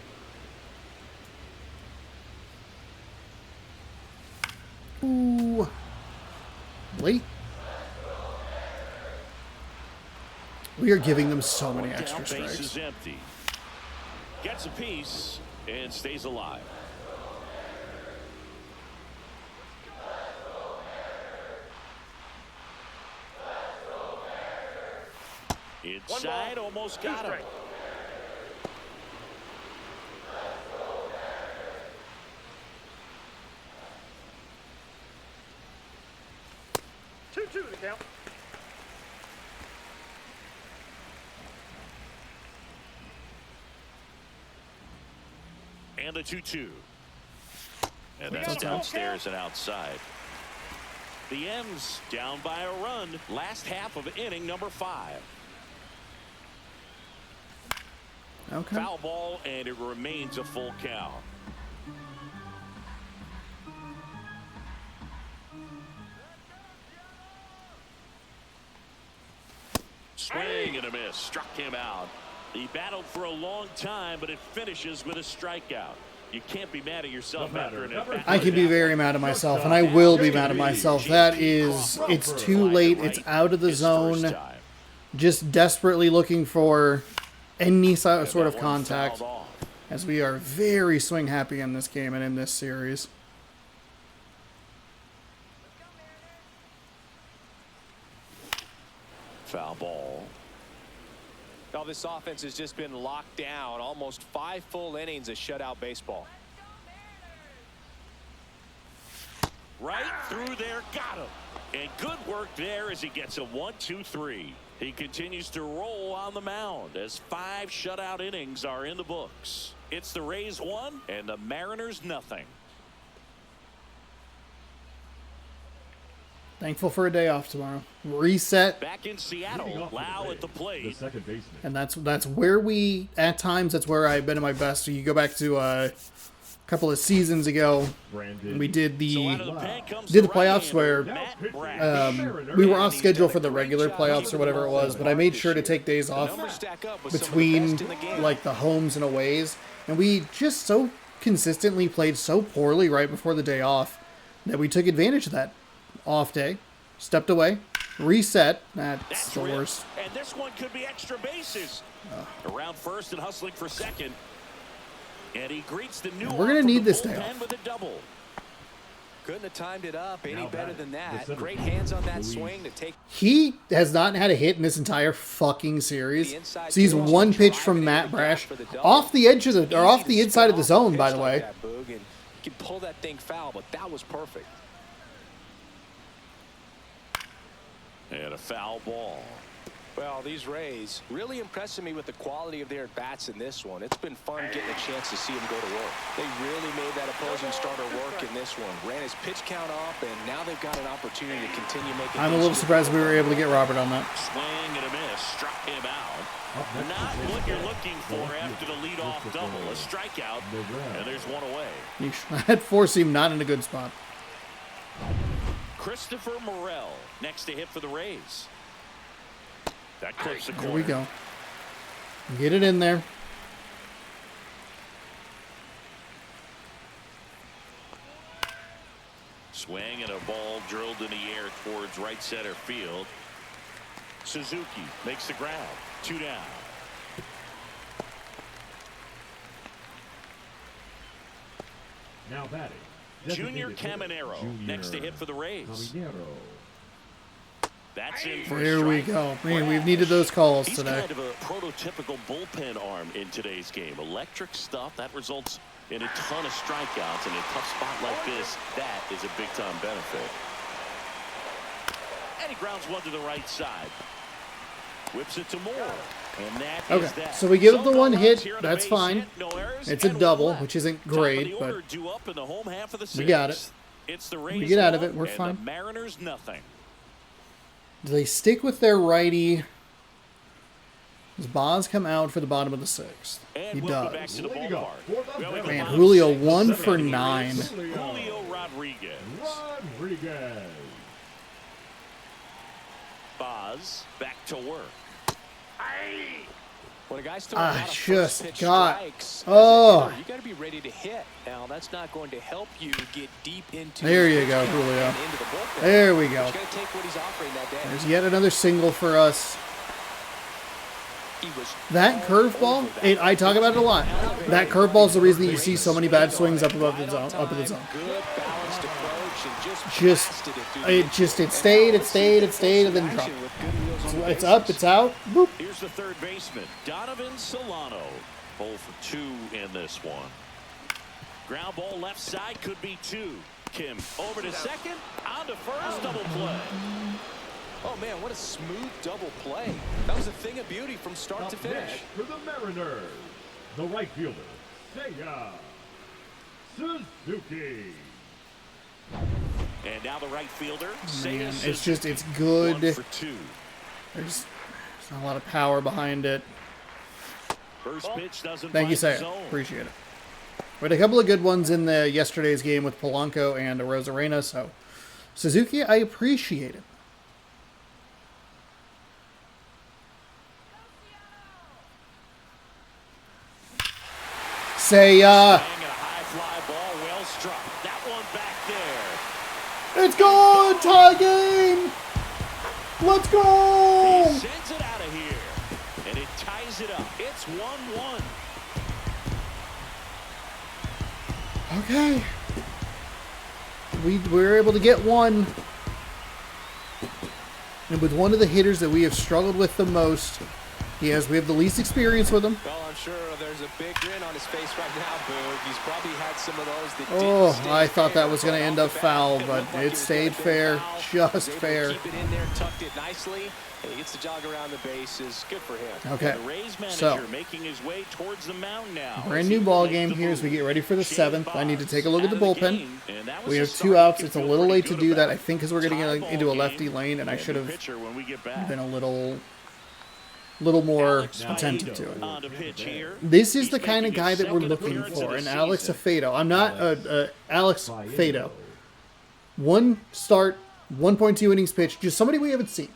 Ooh. Late. We are giving them so many extra Down base strikes. is empty. Gets a piece and stays alive. Inside, almost got him. 2-2 the count. And a 2-2. And that's downstairs and outside. The M's down by a run. Last half of inning number 5. Okay. Foul ball, and it remains a full count. Swing and a miss. Struck him out. He battled for a long time, but it finishes with a strikeout. You can't be mad at yourself after an at-bat. I can be very mad at myself, and I will be mad at myself. That is, it's too late. It's out of the zone. Just desperately looking for any sort of contact, as we are very swing happy in this game and in this series. Foul ball. Now this offense has just been locked down. Almost 5 full innings of shutout baseball. Right through there, got him. And good work there as he gets a 1-2-3. He continues to roll on the mound as 5 shutout innings are in the books. It's the Rays 1 and the Mariners nothing. Thankful for a day off tomorrow. Reset. Back in Seattle, Lau at the The plate. second baseman. And that's where we, at times, that's where I've been at my best. So you go back to a couple of seasons ago, Brandon. we did So out of the the pen comes did the the playoffs right-hander, where Matt pitching. Brash. we were off schedule for the regular playoffs or whatever it was, but I made sure to take days off Numbers stack up with some of the between best in the game. like the homes and aways, and we just so consistently played so poorly right before the day off that we took advantage of that off day, stepped away, reset. That's the ripped. worst. And this one could be extra bases. Around first and hustling for second. And he greets the new We're gonna arm from need the this day bullpen off. with a double. Couldn't have timed it up any Now better batting, than the that. center Great fielder, hands on that Luis. swing to take. He has not had a hit in this entire fucking series. The inside Sees pitch, one pitch driving from into Matt the Brash gap for the double. off the edge of the or off Easy the to inside of the spin off zone, a by pitch the like way. that, Boog, and you can pull that thing foul, but that was perfect. And a foul ball. Well, these Rays really impressing me with the quality of their at-bats in this one. It's been fun getting a chance to see them go to work. They really made that opposing starter work in this one. Ran his pitch count up, and now they've got an opportunity to continue making. I'm a little surprised we were able to get Robert on that. Swing and a miss. Struck him out. Up next Not is what you're baseball. looking for after the leadoff double. A strikeout, and there's one away. Yeesh. That four seemed not in a good spot. Christopher Morel next to hit for the Rays. That clips the corner. Here we go. Get it in there. Swing and a ball drilled in the air towards right center field. Suzuki makes the grab. 2 down. Now batting. Junior Designated hitter, Caminero Junior next to hit for the Rays. Caminero. That's in for a There we strike. go. Man, we've needed those calls He's today. kind of a prototypical bullpen arm in today's game. Electric stuff that results in a ton of strikeouts. In a tough spot like this, that is a big-time benefit. And he grounds one to the right side. Whips it to Moore. And that is Okay, that. so we give up the no one runs hit. here on the That's base fine. hit, no errors, It's a and one double, left. which isn't Top of great, the but order due up in the home half of the we got it. sixth. It's the Rays We get out of it. 1 We're and fine. The Mariners nothing. do they stick with their righty? Does Boz come out for the bottom of the sixth? And He welcome back does. to the Leading up ballpark. for the Well, we go Man, bottom Julio six. 1 for Here is 9. Julio Rodriguez. Rodriguez. Boz back to work. When a guy's throwing a lot of just first pitch got- strikes, Oh. you got to be ready to hit. Now that's not going to help you get deep into. There you his go, pitch count Julio. and into the bullpen. There we But go. you got to take what he's offering that day. There's yet another single for us. He was That all curveball, over that. I talk about it a lot. That curveball is the reason that you see so many bad swings up above the zone, up in the zone. Good balanced approach and Just, blasted it through the it stayed, and then dropped. It's up, it's out. Boop. Here's the third baseman, Donovan Solano. 0 for 2 in this one. Ground ball left side, could be 2. Kim over to second, on to first, double play. Oh man, what a smooth double play. That was a thing of beauty from start to Up finish. next for the Mariners. The right fielder, Seiya Suzuki. And now the right fielder, Man, Seiya it's just, it's 1 good. for 2. There's not a lot of power behind it. First pitch doesn't Thank you, find the Saya. zone. Appreciate it. We had a couple of good ones in the yesterday's game with Polanco and Rosarena, so Suzuki, I appreciate it. Saya, Bang, and a high fly ball, well struck. That one back there. it's gone! Tie game! Let's He go! sends it out of here, and it ties it up. It's 1-1. Okay. We were able to get one. And with one of the hitters that we have struggled with the most, we have the least experience with him. Well, I'm sure there's a big grin on his face right now, Boog. He's probably had some of those that Oh, didn't I stay thought that fair, was going to but end off up the bat, foul, it but looked like it was stayed gonna be a fair, foul. just Was able to fair. keep it in there, tucked it nicely, and he gets the jog around the bases. Good for him. Okay, The Rays manager so making his way towards the mound now. brand new ball game here as we get ready for the 7th. I need to take a look at the bullpen. We have 2 outs. It's a little late to do that, I think, because we're getting into a lefty lane, and I should have been a little more attentive to it. This is the kind of guy that we're looking for, an Alex Fado. I'm not Alex Fado. 1 start, 1.2 innings pitched, just somebody we haven't seen.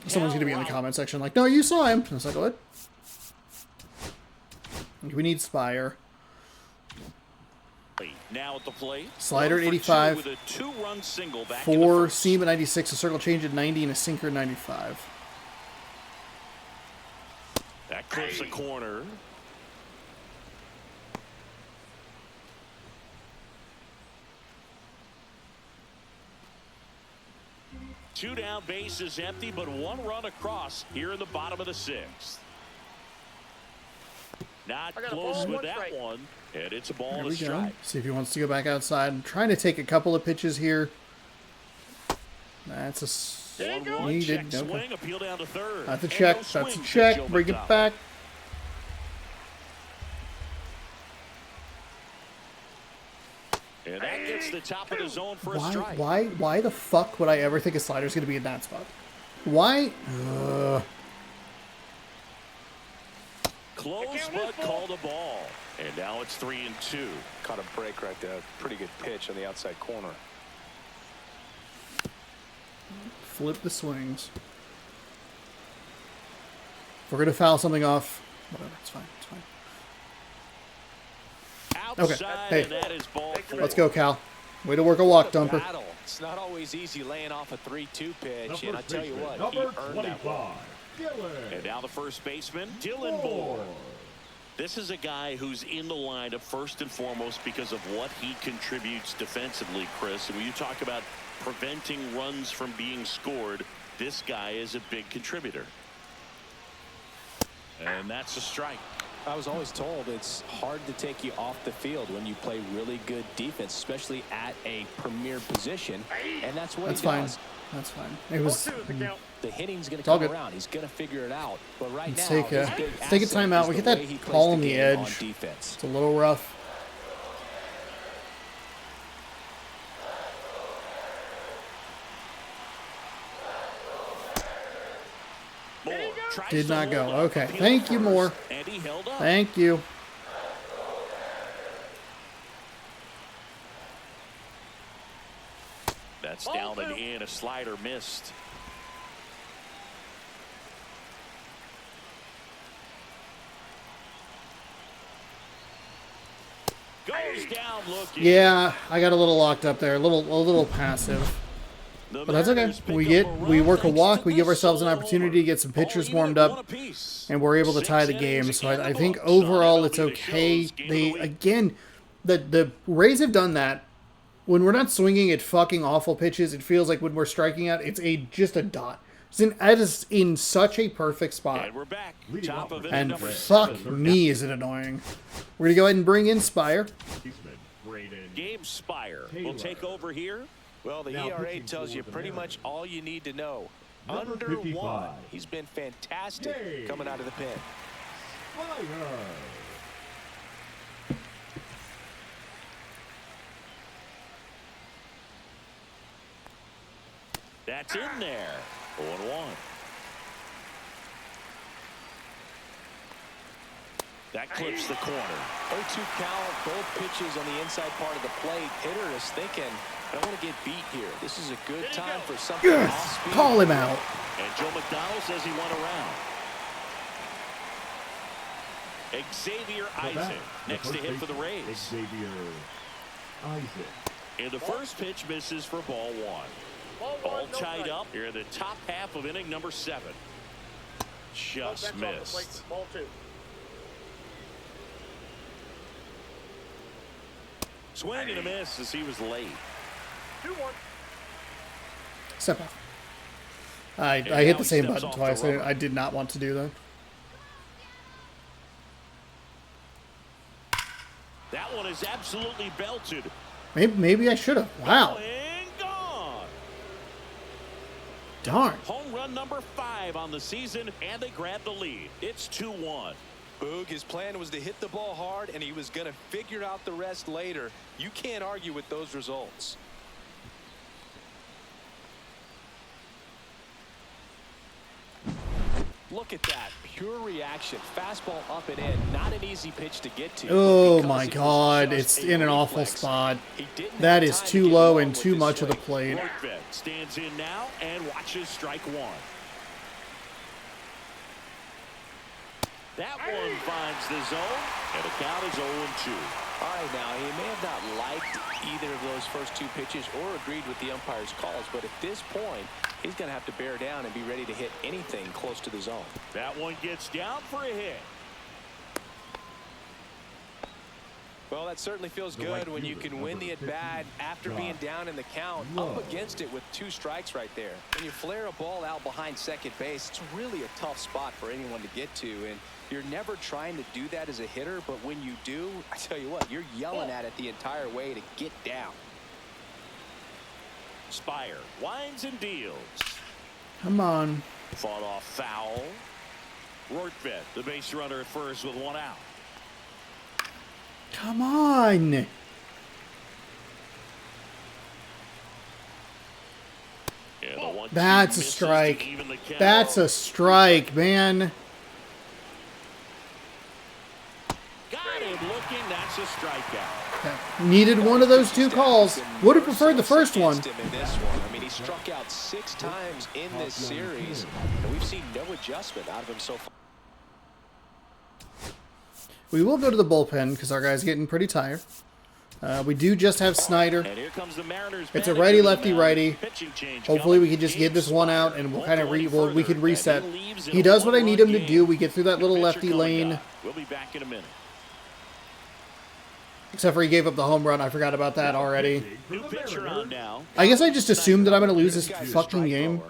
Someone's going to be in the comment section like, no, you saw him. And it's like, what? We need Spire. Now at the plate. Slider at 85. With a 2-run single back 4 seam at 96, a circle change at 90, and a sinker at 95. That clips the corner. Two down, base is empty, but 1 run across here in the bottom of the 6th. Not close with that one, and it's a ball and a strike. See if he wants to go back outside. I'm trying to take a couple of pitches here. That's a needed. Swing, appeal down to third. That's a check. That's a check. Bring it back. And that gets the top of the zone for a strike. Why the fuck would I ever think a slider's going to be in that spot? Why? Close, but called a ball. And now it's 3-2. Caught a break right there. Pretty good pitch on the outside corner. Flip the swings. If we're going to foul something off, whatever, it's fine. It's fine. Outside, okay, hey, let's go, Cal. Way to work a walk dumper. It's not always easy laying off a 3-2 pitch, and I tell you what, he number earned that one. And now the first baseman, Dylan Moore. This is a guy who's in the lineup first and foremost because of what he contributes defensively, Chris. And when you talk about preventing runs from being scored, this guy is a big contributor. And that's a strike. I was always told it's hard to take you off the field when you play really good defense, especially at a premier position, and that's what he does. That's fine. It was. The hitting's going to come around. He's going to figure it out. But right now, take a timeout. We get that ball on the edge. It's a little rough. Did not go. Okay. Thank you, Moore. Thank you. That's down and in. A slider missed. Goes down looking. Yeah, I got a little locked up there. A little passive. But that's okay. We work a walk. We give ourselves an opportunity to get some pitchers warmed up, and we're able to tie the game. So I think overall it's okay. The Rays have done that. When we're not swinging at fucking awful pitches, it feels like when we're striking out, it's just a dot. It is in such a perfect spot. And we're back. Top of and fuck me, is it annoying. We're going to go ahead and bring in Spire. Gabe Spire will take over here. Well, the ERA tells you pretty much all you need to know. Under 1. He's been fantastic coming out of the pen. That's in there. 0-1. That clips the corner. 0-2 count, both pitches on the inside part of the plate. Hitter is thinking, I don't want to get beat here. This is a good time for something off speed. Call him out. And Joe McDonald says he went around. Xavier Isaac next to hit for the Rays. Xavier Isaac. And the first pitch misses for ball 1. All tied up here in the top half of inning number 7. Just missed. Ball 2. Swing and a miss as he was late. 2-1. Step off. I hit the same button twice. I did not want to do that. That one is absolutely belted. Maybe I should have. Wow. And gone. Darn. Home run number 5 on the season, and they grab the lead. It's 2-1. Boog, his plan was to hit the ball hard, and he was going to figure out the rest later. You can't argue with those results. Look at that. Pure reaction. Fastball up and in. Not an easy pitch to get to. Oh my God. It's in an awful spot. That is too low and too much of the plate. Rortvedt stands in now and watches strike 1. That one finds the zone, and the count is 0-2. All right, now, he may have not liked either of those first 2 pitches or agreed with the umpire's calls, but at this point, he's going to have to bear down and be ready to hit anything close to the zone. That one gets down for a hit. Well, that certainly feels good when you can win the at-bat after being down in the count, up against it with 2 strikes right there. When you flare a ball out behind second base, it's really a tough spot for anyone to get to, and you're never trying to do that as a hitter, but when you do, I tell you what, you're yelling at it the entire way to get down. Spire winds and deals. Come on. Fought off foul. Rortvedt, the base runner at first with 1 out. Come on. Yeah, the 1-2 That's a misses to strike. even the count. That's a strike, man. Got him looking. That's a strikeout. Needed one of those 2 calls. Would have preferred the first one. In this one. I mean, he struck out 6 times in this series, and we've seen no adjustment out of him so far. We will go to the bullpen because our guy's getting pretty tired. We do just have Snyder. And here comes the Mariners. It's a righty, lefty, righty. Pitching change Hopefully we coming. can just get this one out and we'll kind of we can reset. And he leaves in He a does what I need him to one-run do. game. We get through that little Pitcher lefty coming lane. up. We'll be back in a minute. Except for he gave up the home run. I forgot about that already. New pitcher on now. I guess I just assumed that I'm going to lose this fucking game.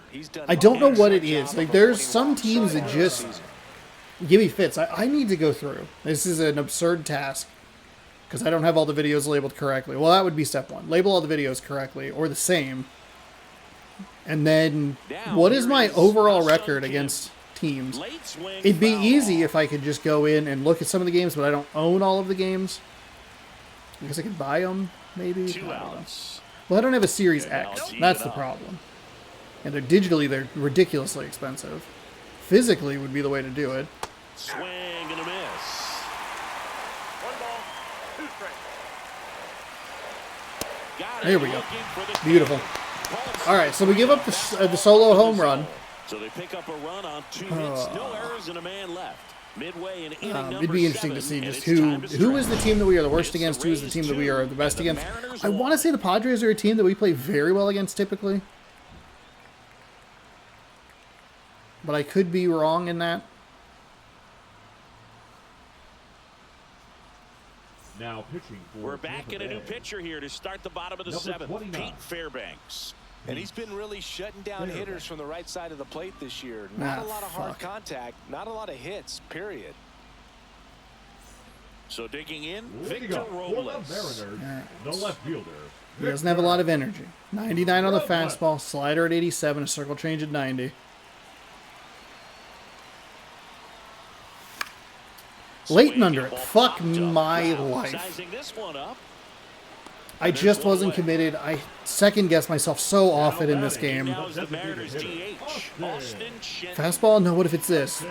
I don't know what it is. Like, there's some teams that just give me fits. I need to go through. This is an absurd task because I don't have all the videos labeled correctly. Well, that would be step 1. Label all the videos correctly or the same. And then what is my overall record against teams? Late swing It'd be foul. easy if I could just go in and look at some of the games, but I don't own all of the games. I guess I could buy them, maybe. 2 outs. Well, I don't have a Series And now X. it's That's even the up. problem. And they're ridiculously expensive. Physically would be the way to do it. Swing and a miss. 1 ball, 2 strikes. Got There it, we go. looking for the Beautiful. kill. All right, so we give up the solo home run. So they pick up a run on 2 hits, no errors, and a man left. Midway in inning number It'd be interesting to 7, see and just it's time to who is the stretch. team that we are the worst It's against, who is the Rays team that we 2, are the best and the against. Mariners I want to 1. say the Padres are a team that we play very well against typically. But I could be wrong in that. Now pitching for We're back Tampa in a new Bay. pitcher here to start the bottom of the Number 7th. 29. Pete Fairbanks. And he's been really shutting down There. hitters from the right side of the plate this year. Not Ah, a lot of hard fuck. contact, not a lot of hits, period. So digging in, Leading Victor up for the Robles. Mariners, the left fielder. He doesn't have a lot of energy. 99 on the fastball, slider at 87, a circle change at 90. Late and under it. Fuck my life. Sizing this one up. I just wasn't committed. I second-guessed myself so often in this game. Now is the Mariners DH. Austin Shen. Fastball? No, what if it's this?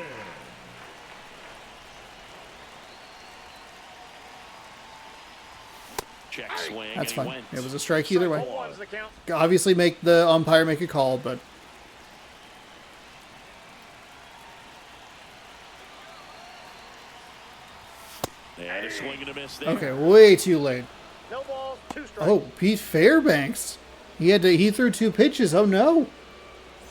Check swing. That's and he fine. went. It was a strike either way. 0-1's the count. Obviously make the umpire make a call, but They had a swing and a miss there. okay, way too late. No balls, 2 strikes. Oh, Pete Fairbanks. He threw 2 pitches. Oh no.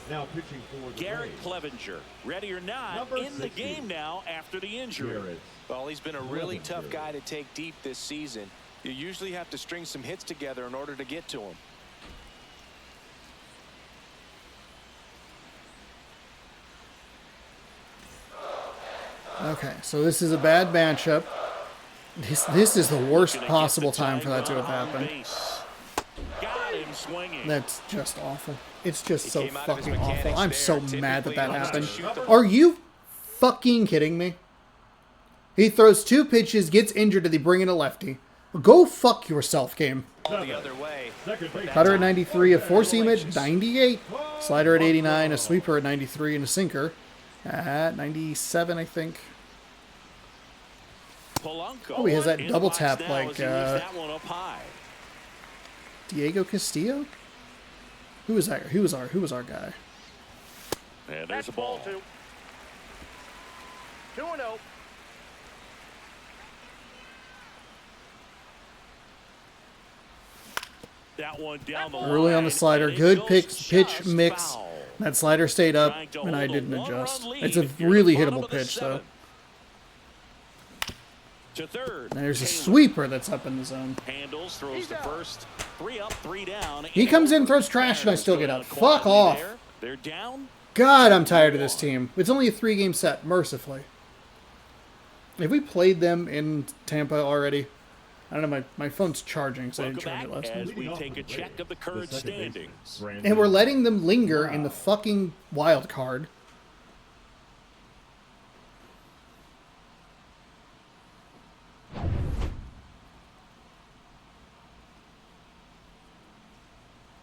Now pitching for the Garrett Rays. Clevenger, ready or not, Number in the 60. game now after the injury. Garrett. Well, he's been a really Clevenger. tough guy to take deep this season. You usually have to string some hits together in order to get to him. Okay, so this is a bad matchup. This is the worst possible time for that to have happened. Got him swinging. That's just awful. It's just so came out of his fucking awful. mechanics I'm there. so mad that Typically, happened. he wants to shoot the Are you fucking kidding me? He throws 2 pitches, gets injured, and they bring in a lefty. Go fuck yourself, game. the other way. Cutter at 93, a 4-seam at 98, slider at 89, a sweeper at 93, and a sinker at 97, I think. Polanco Oh, he has that in double box tap now like, as he leaves that one up high. Diego Castillo? Who was that? Who was our guy? And there's That's a ball. 2. 2-0. That one down the Early on the line, slider, and it good goes pitch just mix. foul. That slider stayed up, Trying to and I hold a didn't one-run adjust. lead It's a here at really the bottom hittable of the pitch, though. 7th. To third. And there's a Taylor sweeper that's up in the zone. handles, throws He's the out. first. 3 up, 3 down. He comes in, over. throws trash, and I Mariners still go get down up. Fuck quietly off. there. They're down. God, I'm tired of this team. It's only a 3-game set, mercifully. Have we played them in Tampa already? I don't know, my phone's charging, so I didn't Welcome charge back it last night. as we take a check of the current standings. And we're letting them linger in the fucking wild card.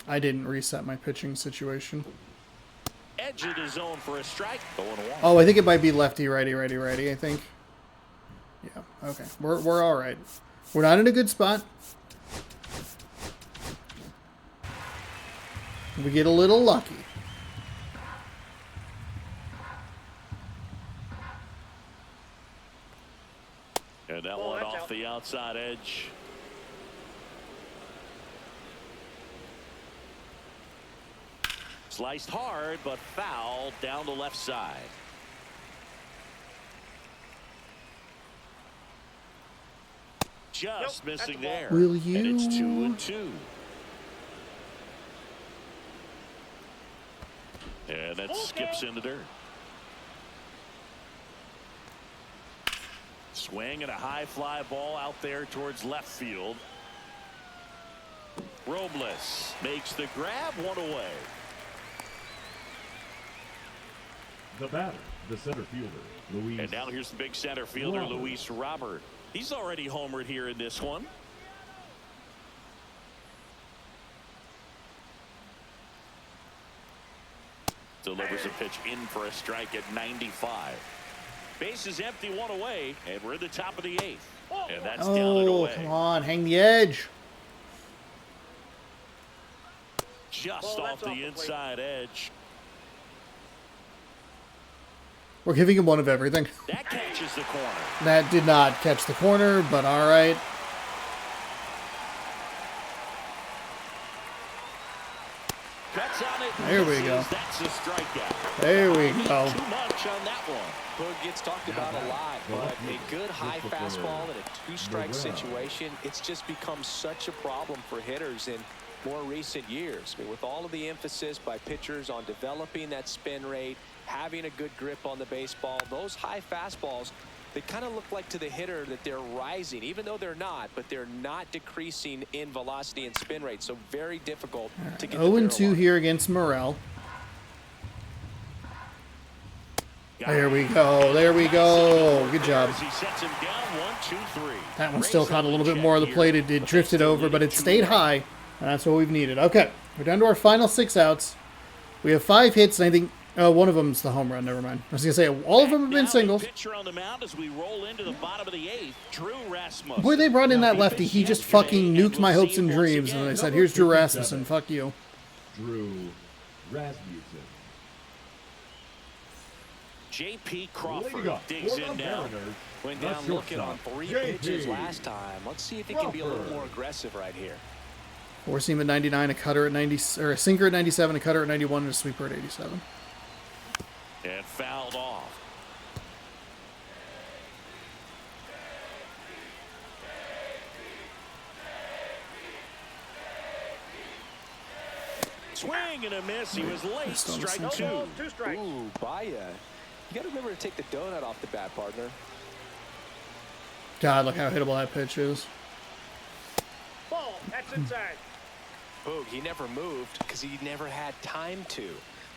I didn't reset my pitching situation. Edge of the zone for a strike. 0-1. Oh, I think it might be lefty, righty, I think. Yeah, okay. We're all right. We're not in a good spot. We get a little lucky. And that Oh, one that's off out. the outside edge. Sliced hard, but foul down the left side. Just Nope, that's missing a ball. there. Will And it's you? 2-2. And that skips in the dirt. Swing and a high fly ball out there towards left field. Robles makes the grab, 1 away. The batter, the center fielder, Luis. And now here's the big center fielder, Robert. Luis Robert. He's already homered here in this one. Delivers a pitch in for a strike at 95. Base is empty, 1 away, and we're in the top of the 8th. And that's down and Oh, away. come on, hang the edge. Just Well, off that's off the the plate. inside edge. We're giving him one of everything. That catches the corner. That did not catch the corner, but all right. Cuts on it. There we go. That's a strikeout. There we Not go. Too much on that one. Boog gets talked about a lot, but a good high fastball in a 2-strike situation, it's just become such a problem for hitters in more recent years. I mean, with all of the emphasis by pitchers on developing that spin rate, having a good grip on the baseball, those high fastballs, they kind of look like to the hitter that they're rising, even though they're not, but they're not decreasing in velocity and spin rate. So very difficult to get the barrel 0-2 on. here against Morel. There we go. There we go. Good job. He sets him down 1, 2, 3. That one still caught a little bit more of the plate. It drifted over, but it stayed high, and that's what we've needed. Okay, we're down to our final 6 outs. We have 5 hits, and I think one of them's the home run. Never mind. I was going to say, all of them have been singles. Pitcher on the mound as we roll into the bottom of the 8th, Drew Rasmussen. Boy, they brought in that lefty. He just fucking nuked my hopes and dreams, and I said, here's Drew Rasmussen. Fuck you. Drew Rasmussen. J.P. Leading Crawford up digs for the in now. Mariners, Went the down looking on shortstop, 3 JP. pitches last time. Let's see if he can be a little Crawford. more aggressive right here. 4-seam at 99, a cutter at 90, or a sinker at 97, a cutter at 91, and a sweeper at 87. And fouled off. Swing and a miss. He was late. Missed on the Strike sinker. 2. 2 strikes. Ooh, Baya You got to remember to take the donut off the bat, partner. God, look how hittable that pitch is. Ball. That's inside. Boog, he never moved because he never had time to.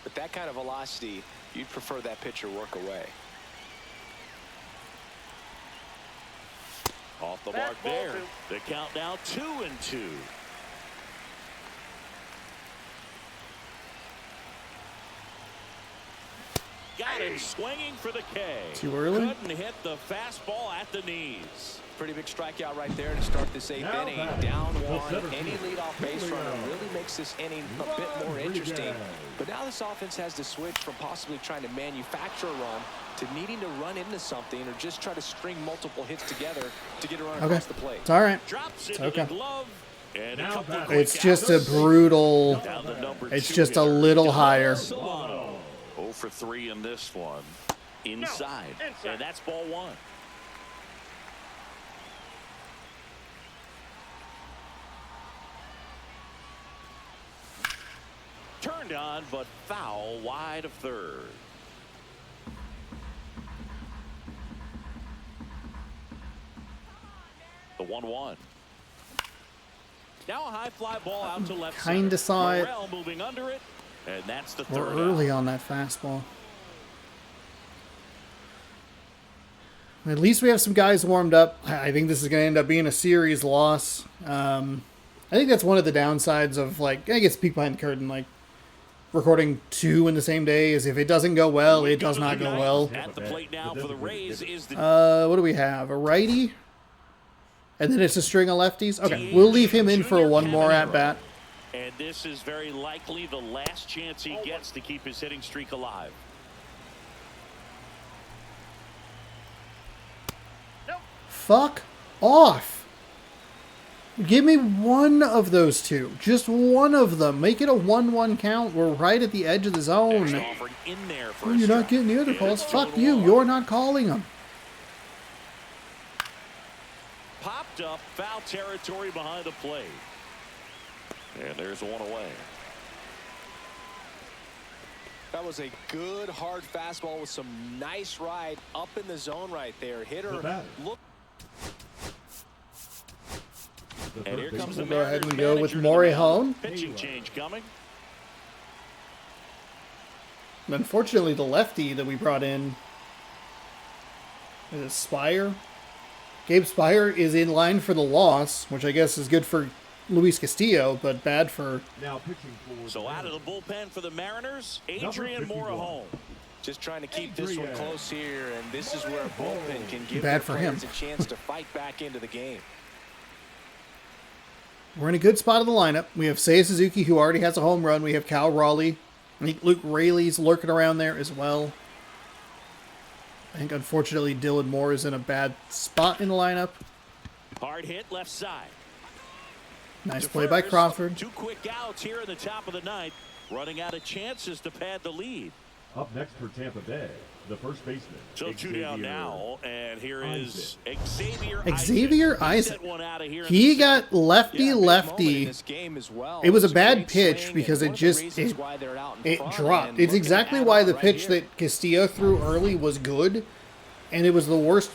But that kind of velocity, you'd prefer that pitcher work away. Off the mark there. The count now 2-2. Got him swinging for the K. Too early? Couldn't hit the fastball at the knees. Pretty big strikeout right there to start this 8th inning. Down one. Any leadoff base runner really makes this inning a bit more interesting. But now this offense has to switch from possibly trying to manufacture a run to needing to run into something or just try to string multiple hits together to get a run across the plate. It's all right. Drops It's into okay. the glove. And a couple of It's quick just a outs. brutal. Down to number It's 2 just a hitter, little higher. Solano. 0 for 3 in this one. Inside. inside. And that's ball 1. Turned on, but foul wide of third. The 1-1. Now a high fly ball out to left Kinda center. saw it. Morel moving under it, and that's the We're third early out. on that fastball. At least we have some guys warmed up. I think this is going to end up being a series loss. I think that's one of the downsides of, like, I guess peek behind the curtain, like, recording 2 in the same day is if it doesn't go well, it does not go well. At the plate now for the Rays is the What do we have? A righty? And then it's a string of lefties? Okay, we'll leave him in for one more at-bat. And this is very likely the last chance he gets to keep his hitting streak alive. Fuck off. Give me one of those two. Just one of them. Make it a 1-1 count. We're right at the edge of the zone. Next offering in there for Oh, a you're not strike. getting the other And calls. it's Fuck 0-1. you. You're not calling them. Popped up, foul territory behind the plate. And there's one away. That was a good hard fastball with some nice ride up in the zone right there. Hitter look. And here comes the We'll go ahead and Mariners go with manager to the mound. Morihone. Pitching change coming. Unfortunately, the lefty that we brought in is Spire. Gabe Spire is in line for the loss, which I guess is good for Luis Castillo, but bad for... Now pitching for So out of the bullpen for the Mariners, Adrian Number 51. Morihone. Just trying to keep this one close here, and this is where a bullpen can give Bad their for him. players a chance to fight back into the game. We're in a good spot of the lineup. We have Seiya Suzuki, who already has a home run. We have Cal Raleigh. I think Luke Raley's lurking around there as well. I think, unfortunately, Dylan Moore is in a bad spot in the lineup. Hard hit left side. Nice To play by first. Crawford. 2 quick outs here in the top of the ninth. Running out of chances to pad the lead. Up next for Tampa Bay, the first baseman. So 2 down now, and here is Xavier Xavier Isaac. Set one out of here in He the got Yeah, big moment in lefty-lefty. this game as well. It was a bad great pitch swing, because and it one of the just reasons why they're out in it front, dropped. and It's looking to exactly add why on the right pitch here. that Castillo threw early was good, and it was the worst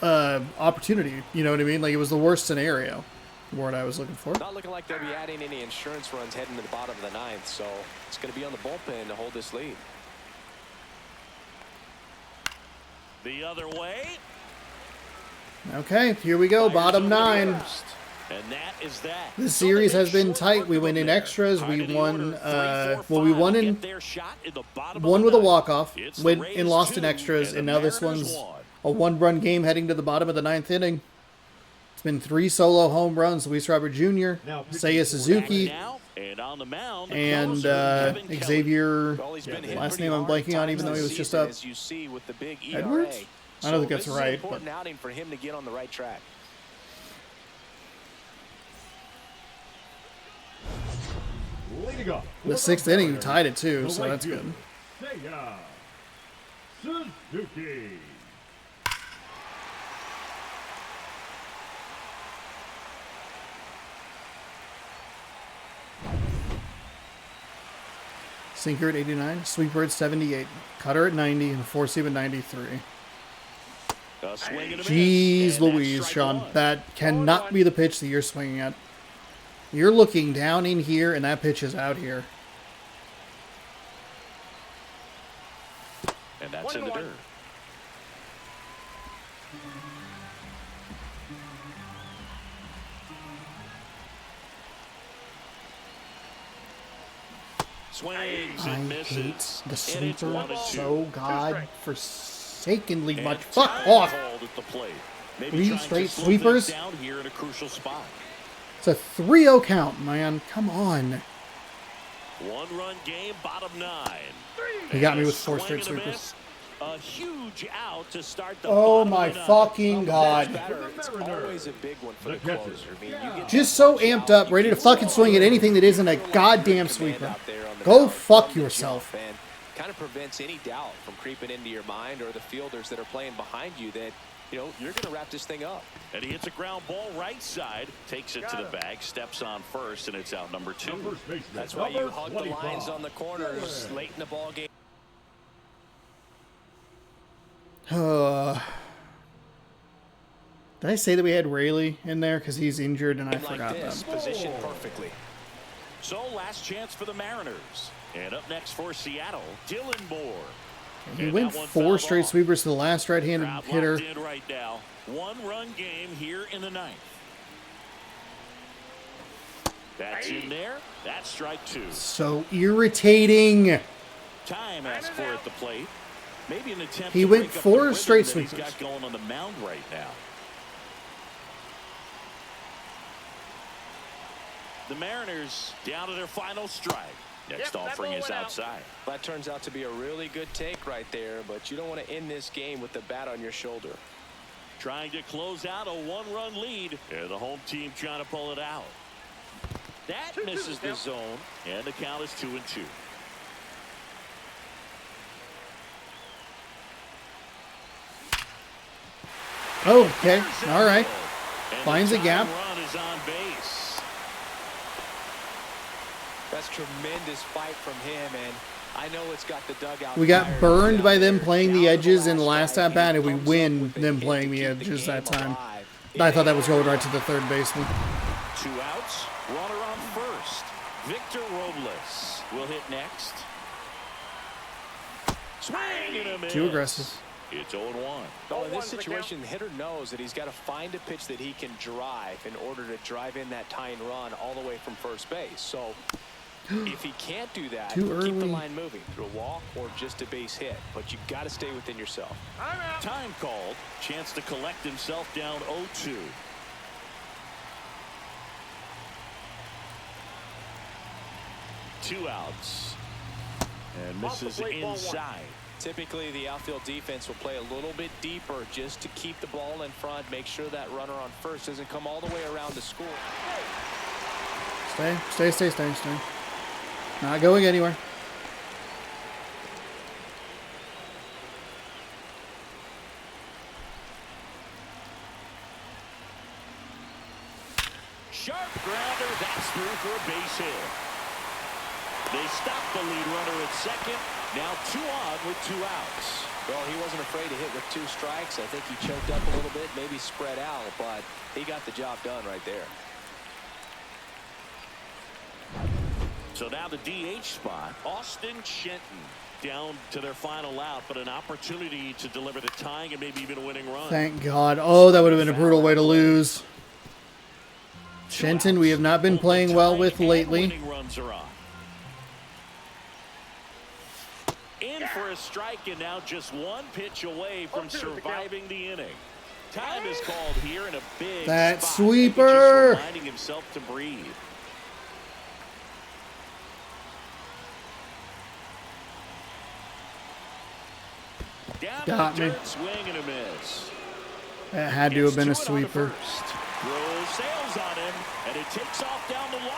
opportunity. You know what I mean? Like, it was the worst scenario. The word I was looking for. Not looking like they'll be adding any insurance runs heading to the bottom of the ninth, so it's going to be on the bullpen to hold this lead. The other way. Okay, here we go. Fires Bottom over to 9. first. And that is that. This So series they has been short tight. work We of went them in there. extras. Tied We to the won. order, 3, 4, Well, we 5 won to in get their shot in the bottom of one the with a ninth. walk-off. It's the Went Rays and lost in 2, extras, and now this Mariners one's 1. a 1-run game heading to the bottom of the 9th inning. It's been 3 solo home runs. Luis Robert Jr., Seiya Suzuki, Now, and on the mound, and Kevin Kelly. Xavier. Well, he's been hit Last pretty name I'm hard blanking on, times even though he this was just season, up. as you see with the big Edwards? ERA. I don't think So that's this is right, an important but- outing for him to get on the right track. leading up. The 6th inning, we tied it too, so that's good. Seiya Suzuki. Sinker at 89, sweeper at 78, cutter at 90, and a four seam at 93. A swing and a miss, Jeez and Louise, that's strike Sean. one. That cannot be the pitch that you're swinging at. You're looking down in here, and that pitch is out here. And that's in the dirt. Swings I and hate misses. the And it's sweeper 1-2. so godforsakenly And much. Fuck time off! called at the plate. Maybe 3 trying to straight slow things sweepers? down here in a crucial spot. It's a 3-0 count, man. Come on. 1-run game, bottom 9. He got me And a with 4 swing straight and a sweepers. miss. A huge out to start the Oh bottom my of the 9th. fucking god. It's always a big one for the closer. I mean, you get Just so amped up, ready to fucking swing at anything that isn't a goddamn sweeper. Go fuck yourself. And kind of prevents any doubt from creeping into your mind or the fielders that are playing behind you that, you know, you're going to wrap this thing up. And he hits a ground ball right side, takes it to the bag, steps on first, and it's out number 2. That's why you hug the lines on the corners late in the ball game. Did I say that we had Rayleigh in there because he's injured and I Like forgot this, that? positioned perfectly. So last chance for the Mariners. And up next for Seattle, Dylan Moore. He And went that one 4 fouled straight off. sweepers to the last right-handed Crowd hitter. locked in right now. 1-run game here in the 9th. That's in there. That's strike 2. So irritating. Time asked for at the plate. Maybe an attempt He to went break up 4 the rhythm straight that he's sweepers. got going on the mound right now. The Mariners down to their final strike. Next offering is outside. That turns out to be a really good take right there, but you don't want to end this game with the bat on your shoulder. Trying to close out a 1-run lead. And the home team trying to pull it out. That misses the zone, and the count is 2-2. Oh, okay. All right. And Finds the a gap. tying run is on base. That's tremendous fight from him, and I know it's got the dugout. We got fired burned out by them there. playing the Down to edges in the last last at bat, and we comes up win with a them hit playing to the keep edges that game time. alive. I thought that was going right to the third baseman. 2 outs. Runner on first. Victor Robles will hit next. Swing and a miss. Too aggressive. It's 0-1. Well, in this situation, the hitter knows that he's got to find a pitch that he can drive in order to drive in that tying run all the way from first base. So if he can't do that, Too keep the early. line moving through a walk or just a base hit. But you got to stay within yourself. Time called. Chance to collect himself down 0-2. Two outs. And misses inside. Typically, the outfield defense will play a little bit deeper just to keep the ball in front, make sure that runner on first doesn't come all the way around to score. Stay, stay, stay, stay, stay. Not going anywhere. Sharp grounder. That's through for a base hit. They stop the lead runner at second. Now 2 on with 2 outs. Well, he wasn't afraid to hit with 2 strikes. I think he choked up a little bit, maybe spread out, but he got the job done right there. So now the DH spot. Austin Shenton down to their final out, but an opportunity to deliver the tying and maybe even a winning run. Thank God. Oh, that would have been a brutal way to lose. Shenton, we have not been playing well with lately. Winning runs are on. In for a strike, and now just 1 pitch away from surviving the inning. Time is called here in a big That spot. sweeper! Just reminding himself to breathe. Down Got to the me. dirt, swing and a miss. That had to have been a It's 2 on to sweeper. first. Throws sails on him, and it takes off down the line.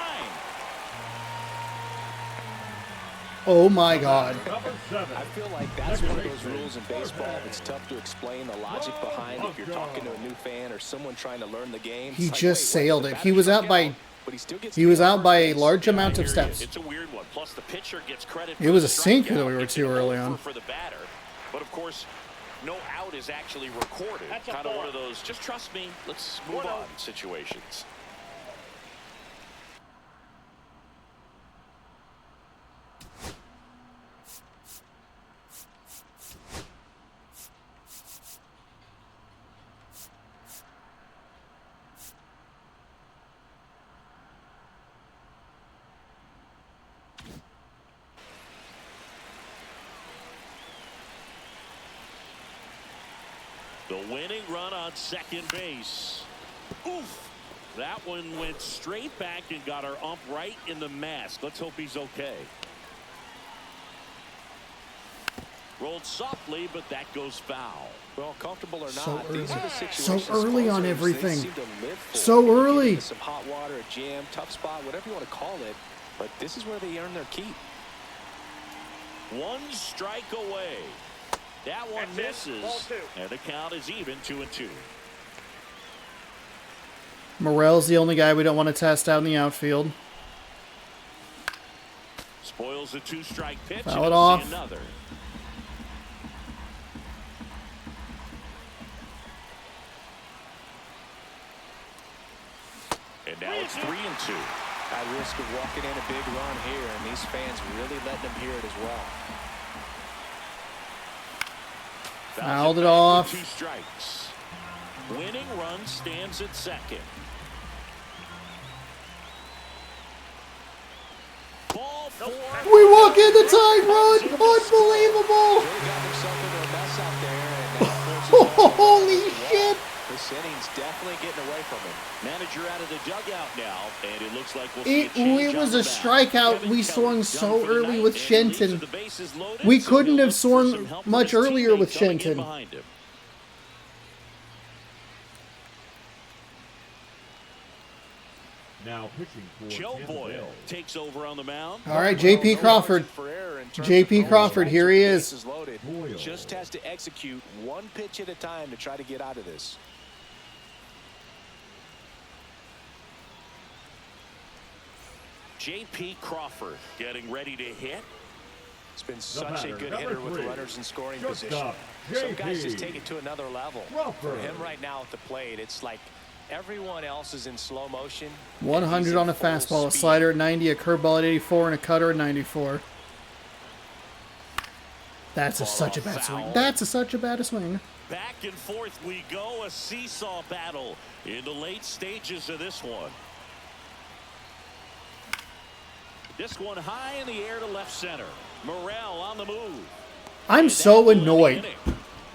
Oh my God. I feel like that's one of those rules in baseball that's tough to explain the logic behind if you're talking to a new fan or someone trying to learn the game. He It's like, just wait, sailed the it. batter He was struck out by but he still gets. He was out by a first large base. amount I of hear you. steps. It's a weird one. Plus, the pitcher gets credit. It for was the a sinker strikeout. that we were It's too an early over on. for the batter, but of course, no out is actually recorded. That's a Kind of ball. one of those. Just trust me. Let's move One on out. situations. The winning run on second base. Oof. That one went straight back and got our ump right in the mask. Let's hope he's okay. Rolled softly, but that goes foul. Well, comfortable or So not, these are the early. situations. So early on closers, everything. They seem to live for. So They get early. into some hot water, a jam, tough spot, whatever you want to call it. But this is where they earn their keep. One strike away. That one That's it. misses. Ball two. And the count is even, 2-2. Morel's the only guy we don't want to test out in the outfield. Spoils the 2-strike pitch. Foul and it we'll off. see another. And now it's 3-2. At risk of walking in a big run here, and these fans really letting them hear it as well. Fouled it back off. with 2 strikes. Winning run stands at second. Ball 4. We walk in the tying run. Unbelievable. Really got himself into a mess out there, and that forces him to Holy run. shit. This inning's definitely getting away from him. Manager out of the dugout now, and it looks like we'll see a It change was on a the mound. strikeout. Kevin We Kelly swung done so for the early night, with and he leaves Shenton. with the bases loaded, We so couldn't he'll have look for swung some help from much his earlier teammate with coming in Shenton. behind him. Now pitching for Joe Tampa Boyle Bay. takes over on the mound. All right, J.P. Crawford. J.P. Crawford, here he is. Bases loaded. Boyle. Just has to execute one pitch at a time to try to get out of this. J.P. Crawford getting ready to hit. It's been such a batter, good number hitter with 3, runners in scoring shortstop, position. Some guys JP. just take it to another level. For Crawford. him right now at the plate, it's like everyone else is in slow motion. and 100 he's in on a full fastball, a speed. slider at 90, a curveball at 84, and a cutter at 94. That's such a bad swing. That's such a bad swing. Back and forth we go, a seesaw battle in the late stages of this one. This one high in the air to left center. Morel on the move. I'm so annoyed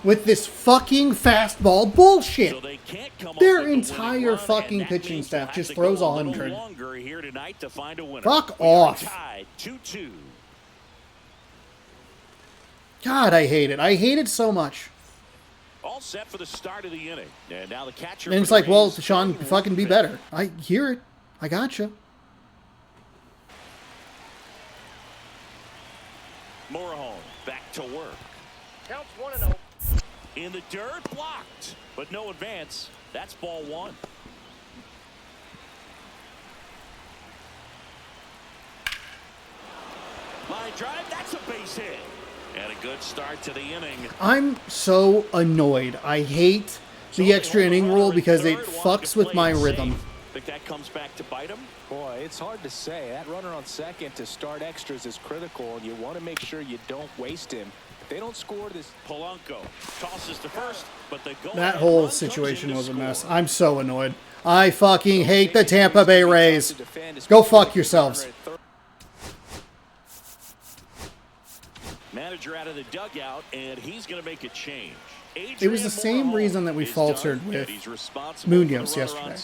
with this fucking fastball bullshit. So they can't come up Their with the winning entire run, fucking and that pitching means staff they'll just have to throws go a little 100. longer here tonight to find a winner. Fuck We are off. tied 2-2. God, I hate it. I hate it so much. All set for the start of the inning. And now the catcher. And for it's the like, well, Rays, Sean, Jordan fucking be Wolfman. better. I hear it. I gotcha. Morahone back to work. Counts 1-0. In the dirt, blocked, but no advance. That's ball 1. Line drive, that's a base hit. And a good start to the inning. I'm so annoyed. I hate the extra inning rule because it fucks with my rhythm. Think that comes back to bite him? Boy, it's hard to say. That runner on second to start extras is critical, and you want to make sure you don't waste him. If they don't score this. Polanco tosses to first, but the goal. That whole situation was a mess. I'm so annoyed. I fucking hate the Tampa Bay Rays. Go fuck yourselves. Manager out of the dugout, and he's going to make a change. It was the same reason that we faltered with Munoz yesterday.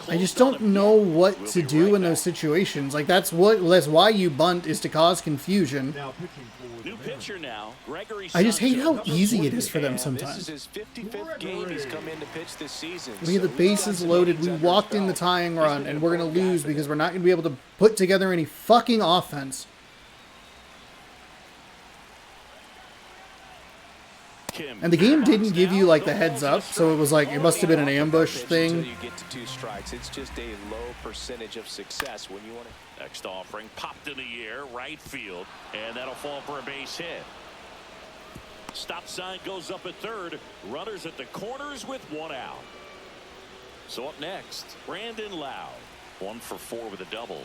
I just don't know what to do in those situations. Like that's why you bunt, is to cause confusion. Now pitching for New the pitcher now, Gregory. I just hate how Sanchez. easy it is for them This is sometimes. his 55th game he's come in to pitch this season. We have the so he's got bases some loaded. innings We under his walked in the belt. tying He's run, been and an we're going to important lose guy for because them. we're not going to be able to put together any fucking offense. him. And the game didn't give you like the heads up, so it was like it must have been an ambush Until thing. you get to 2 strikes, it's just a low percentage of success when you want to. Next offering popped in the air, right field, and that'll fall for a base hit. Stop sign goes up at third. Runners at the corners with 1 out. So up next, Brandon Lau. 1 for 4 with a double.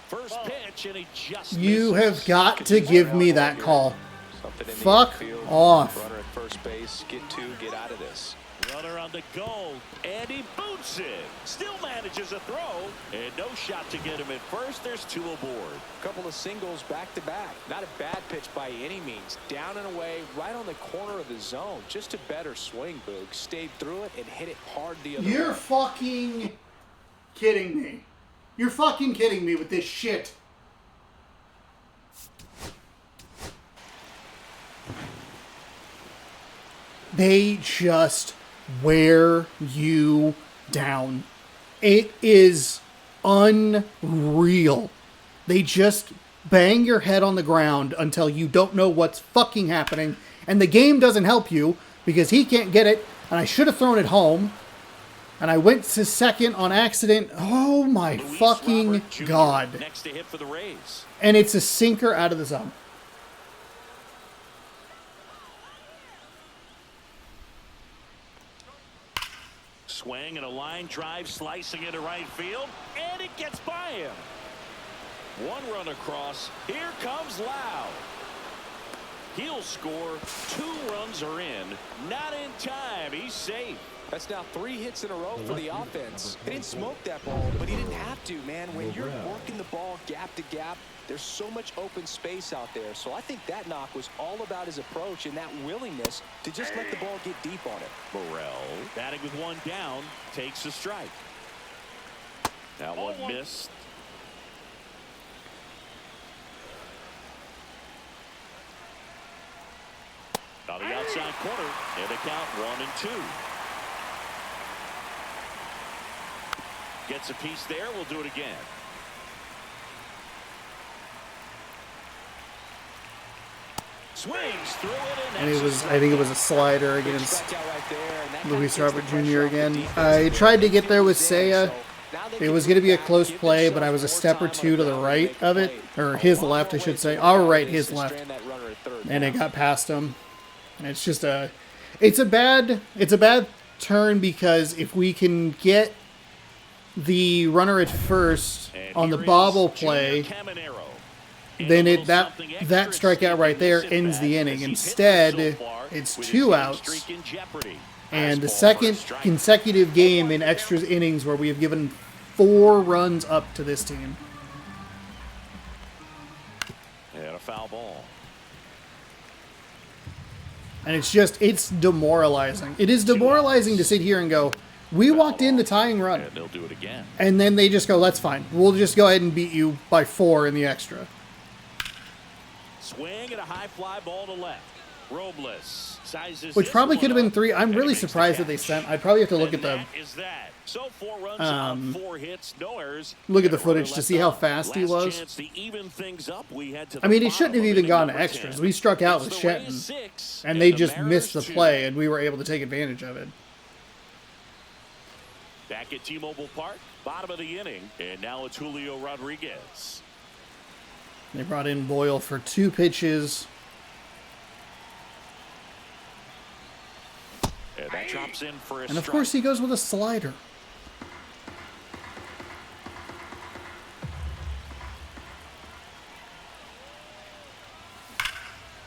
First pitch, and he just You misses. have got to give me that call. Something in the Fuck infield. off. Runner at first base, get 2, get out of this. Runner on the go, and he boots it. Still manages a throw, and no shot to get him at first. There's 2 aboard. A couple of singles back to back. Not a bad pitch by any means. Down and away, right on the corner of the zone. Just a better swing, Boog. Stayed through it and hit it hard the other You're way. fucking kidding me. You're fucking kidding me with this shit. They just wear you down. It is unreal. They just bang your head on the ground until you don't know what's fucking happening. And the game doesn't help you because he can't get it. And I should have thrown it home. And I went to second on accident. Oh my Luis fucking Robert Jr. God. Next to hit for the Rays. And it's a sinker out of the zone. Swing and a line drive slicing into right field, and it gets by him. 1 run across. Here comes Lau. He'll score. 2 runs are in. Not in time. He's safe. That's now 3 hits in a row for the offense. He didn't smoke that ball, but he didn't have to, man. When you're working the ball gap to gap, there's so much open space out there. So I think that knock was all about his approach and that willingness to just let the ball get deep on it. Morel, batting with 1 down, takes a strike. That one missed. On the outside corner, and the count 1-2. Gets a piece there. We'll do it again. Swings through it, And it was, I think it was a slider against Luis Robert Jr. again. I tried to get there with Seiya. It was going to be a close play, but I was a step or 2 to the right of it. Or his left, I should say. Our right, his left. And it got past him. And it's just a... It's a bad turn because if we can get the runner at first on the bobble play, then that strikeout right there ends the inning. Instead, it's 2 outs, and the second consecutive game in extra innings where we have given 4 runs up to this team. And a foul ball. And it's demoralizing. It is demoralizing to sit here and go, we walked in the tying run. And they'll do it again. And then they just go, that's fine. We'll just go ahead and beat you by 4 in the extra. Swing and a high fly ball to left. Robles sizes Which this probably one could have been up, 3. I'm and he really makes the surprised that they catch. sent. I'd probably have to look at the That is that. So 4 runs on 4 hits, no errors. look at the And a runner footage to left see how on. fast he Last was. chance to even things up. We head to I the mean, it shouldn't bottom have of even inning gone to number extras. 10. We struck out It's with the Rays Shetton, 6 and they the just missed the Mariners 2. play, and we were able to take advantage of it. Back at T-Mobile Park, bottom of the inning, and now it's Julio Rodriguez. They brought in Boyle for 2 pitches. And that drops in for a And of strike. course, he goes with a slider.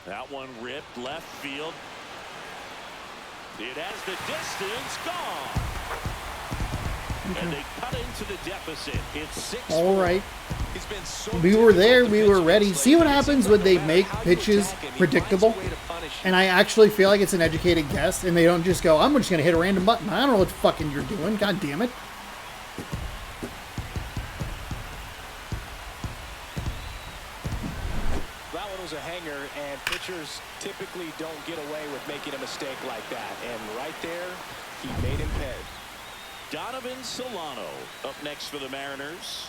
That one ripped left field. It has the distance gone. And they cut into the deficit. It's 6. All right. He's been so We were there. difficult to We pitch were ready. against See what lately. happens It when seems they like no make matter how you pitches attack him, he predictable. finds a way to punish you. And I actually feel like it's an educated guess, and they don't just go, I'm just going to hit a random button. I don't know what the fucking you're doing. God damn it. That one was a hanger, and pitchers typically don't get away with making a mistake like that. And right there, he made him pay. Donovan Solano up next for the Mariners.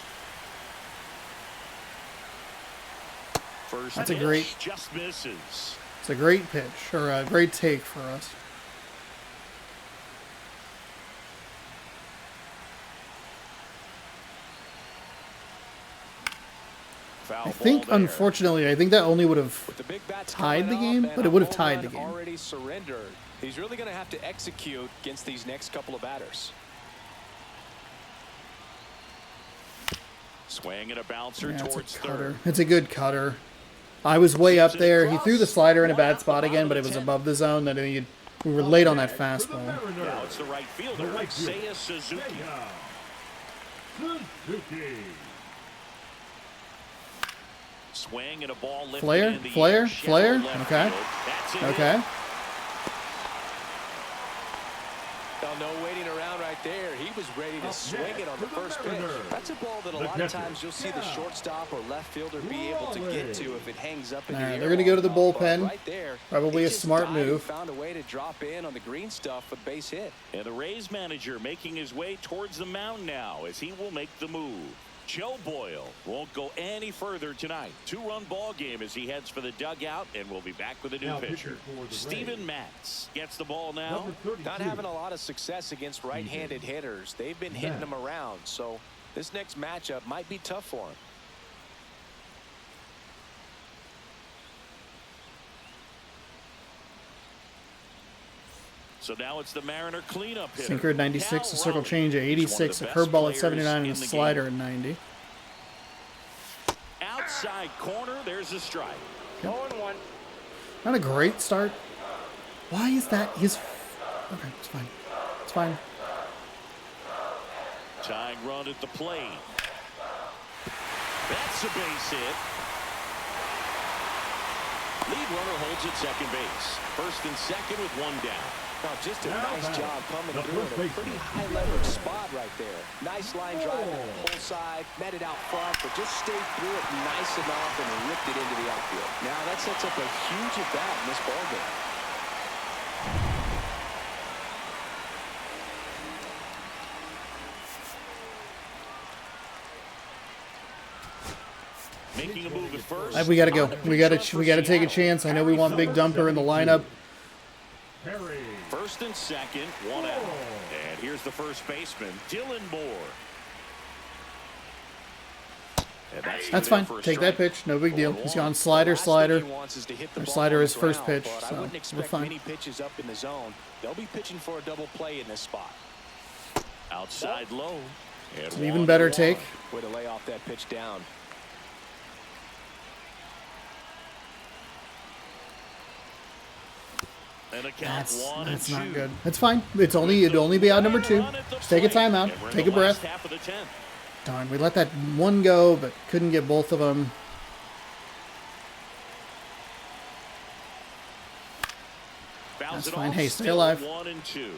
First That's a pitch great- just misses. It's a great pitch, or a great take for us. Foul I think, ball there. unfortunately, I think that only would have With the big bats tied the coming game, up but and it would a have home tied the run game. already surrendered. He's really going to have to execute against these next couple of batters. Swing and a bouncer Yeah, towards it's a cutter. third. It's a good cutter. I was way up there. He threw the slider in a bad spot again, but it was above the zone. That we were late on that fastball. Now it's the right fielder, Seiya Suzuki. Suzuki. Swing and a ball lifted Flare, in the flare, air, flare. shallow left Okay. field. That's it. Okay. Well, no waiting around right there. He was ready to swing it on the first pitch. That's a ball that a lot of times you'll see the shortstop or left fielder be able to get to if it hangs up in the Alright, air. they're gonna go to the long enough, but bullpen. Right there, Probably he a just smart dived and move. Found a way to drop in on the green stuff for the base hit. And the Rays manager making his way towards the mound now as he will make the move. Joe Boyle won't go any further tonight. 2-run ball game as he heads for the dugout, and we'll be back with a new Now pitcher. pitching for the Steven Rays. Matz gets the ball now. Number 32. Not having a lot of success against right-handed hitters. They've been hitting them around, so this next matchup might be tough for him. So now it's the Mariner cleanup hitter. Sinker at 96, a Cal circle Raleigh. change at He's one of 86, the a best curveball at players 79, and a in the slider game. at 90. Outside corner, there's a strike. 0-1. Not a great start. Why is that his... Okay, it's fine. It's fine. Tying run at the plate. That's a base hit. Lead runner holds at second base. First and second with one down. Now, just a Now nice back, job coming the through first in a baseman. pretty high leverage spot right there. Nice line drive on the pull side, met it out front, but just stayed through it nice enough and ripped it into the outfield. Now that sets up a huge at bat in this ballgame. Making a move at first. We gotta go. We gotta take a chance. I know we want Big Dumper in the lineup. Perry. First and second, one out. And here's the first baseman, Dylan Moore. And That's good in fine. for a Take that strike. pitch. No big deal. 0-1. He's gone slider, Last thing slider. he wants is to hit the Or ball slider on is the first ground, pitch, but so I wouldn't we're expect fine. many pitches up in the zone. They'll be pitching for a double play in this spot. Outside low. And It's an even better 1-1. take. Way to lay off that pitch down. And a count 1-2. Not good. It's fine. It'd only be out number 2. Just take a timeout. And we're in Take the a breath. last half of the 10th. Darn, we let that one go, but couldn't get both of them. Fouls That's it fine. off, Hey, stay still alive. 1-2.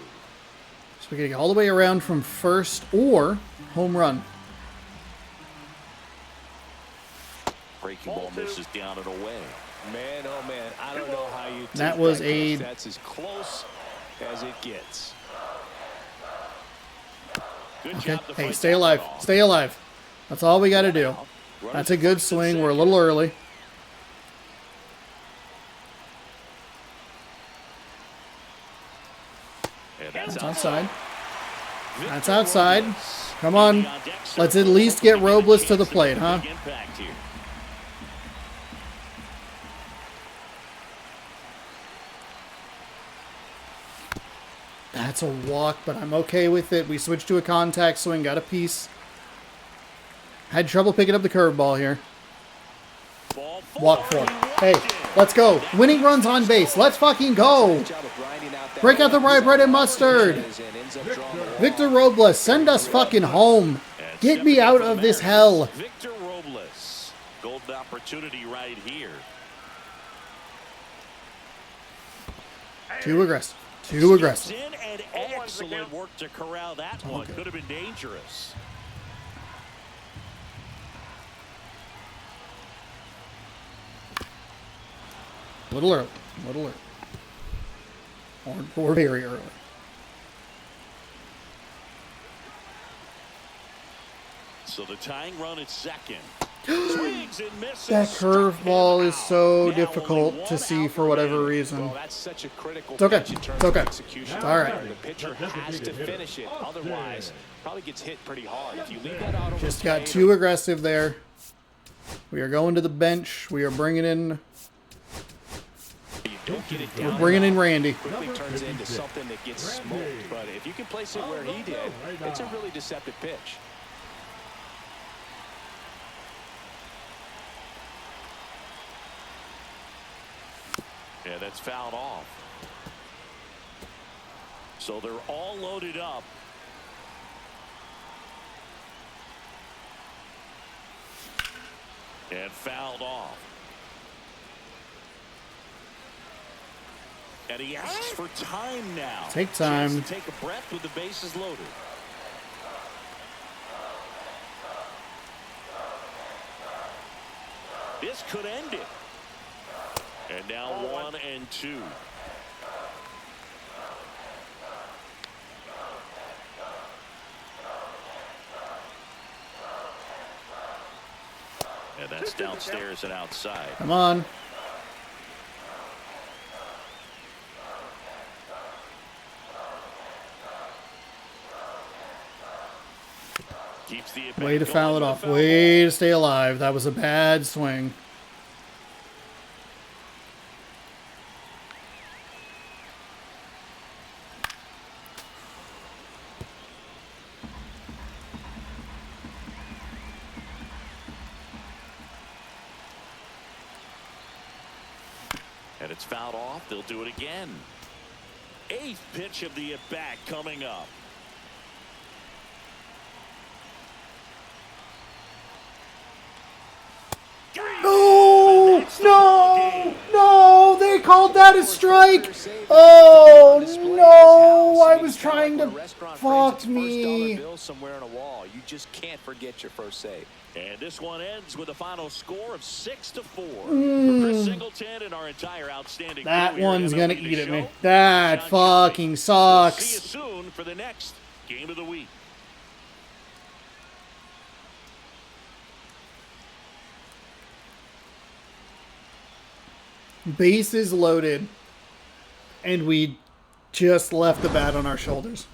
So we gotta get all the way around from first or home run. Breaking ball misses down and away. Man, oh man, I don't know how you take That was close. a- That's as close as it gets. Good Okay. job to Hey, fight stay that alive. one off. Stay alive. That's all we gotta do. Runners That's a good first and swing. We're a second. little early. And that's That's outside. Victor That's outside. Robles. Come on. On deck, Let's sir. at least get Hoping make a Robles to the chance plate, make a huh? big impact here. That's a walk, but I'm okay with it. We switched to a contact swing, got a piece. Had trouble picking up the curveball here. Ball Walk four. for it. He walked Hey, in. let's go. Winning runs on base. Let's fucking go. Good job of grinding out that Break out the rye bread and mustard. and ends up drawing the Victor Robles, send us fucking home. And Get me stepping out in for of the this Mariners, hell. Victor Robles. Golden opportunity right here. Too aggressive. Too aggressive. Steps in and excellent work to corral that one. Could have been dangerous. Little early. Little early. Or very early. So the tying run at second. Swings and misses. That curveball is so Now difficult only to one see out for whatever remaining. reason. Well, that's such a critical It's okay. pitch in terms It's okay. of execution. All right. The pitcher has to finish it. Otherwise, probably gets hit pretty hard. If you leave that out over Just the got plate, too aggressive there. We are going to the bench. We are bringing in. you don't get it We're down bringing in enough, Randy. quickly turns into something that gets smoked. But if you can place it where he did, it's a really deceptive pitch. Yeah, that's fouled off. So they're all loaded up. And fouled off. And he asks for time now. Take time. Chance to take a breath with the bases loaded. This could end it. And now 1-2. And that's downstairs and outside. Come on. Keeps the Way to foul it off. Way to stay alive. That was a bad swing. And it's fouled off. They'll do it again. 8th pitch of the at-bat coming up. No! No! No! They called that a strike! Oh, no! I was trying to... Fuck me. Somewhere on a wall. You just can't forget your first save. And this one ends with a final score of 6-4. For Chris Singleton and our entire outstanding That crew here at one's MLB gonna The eat at me. Show, That John fucking Kelly. We'll sucks. see you soon for the next game of the week. Bases loaded. And we just left the bat on our shoulders.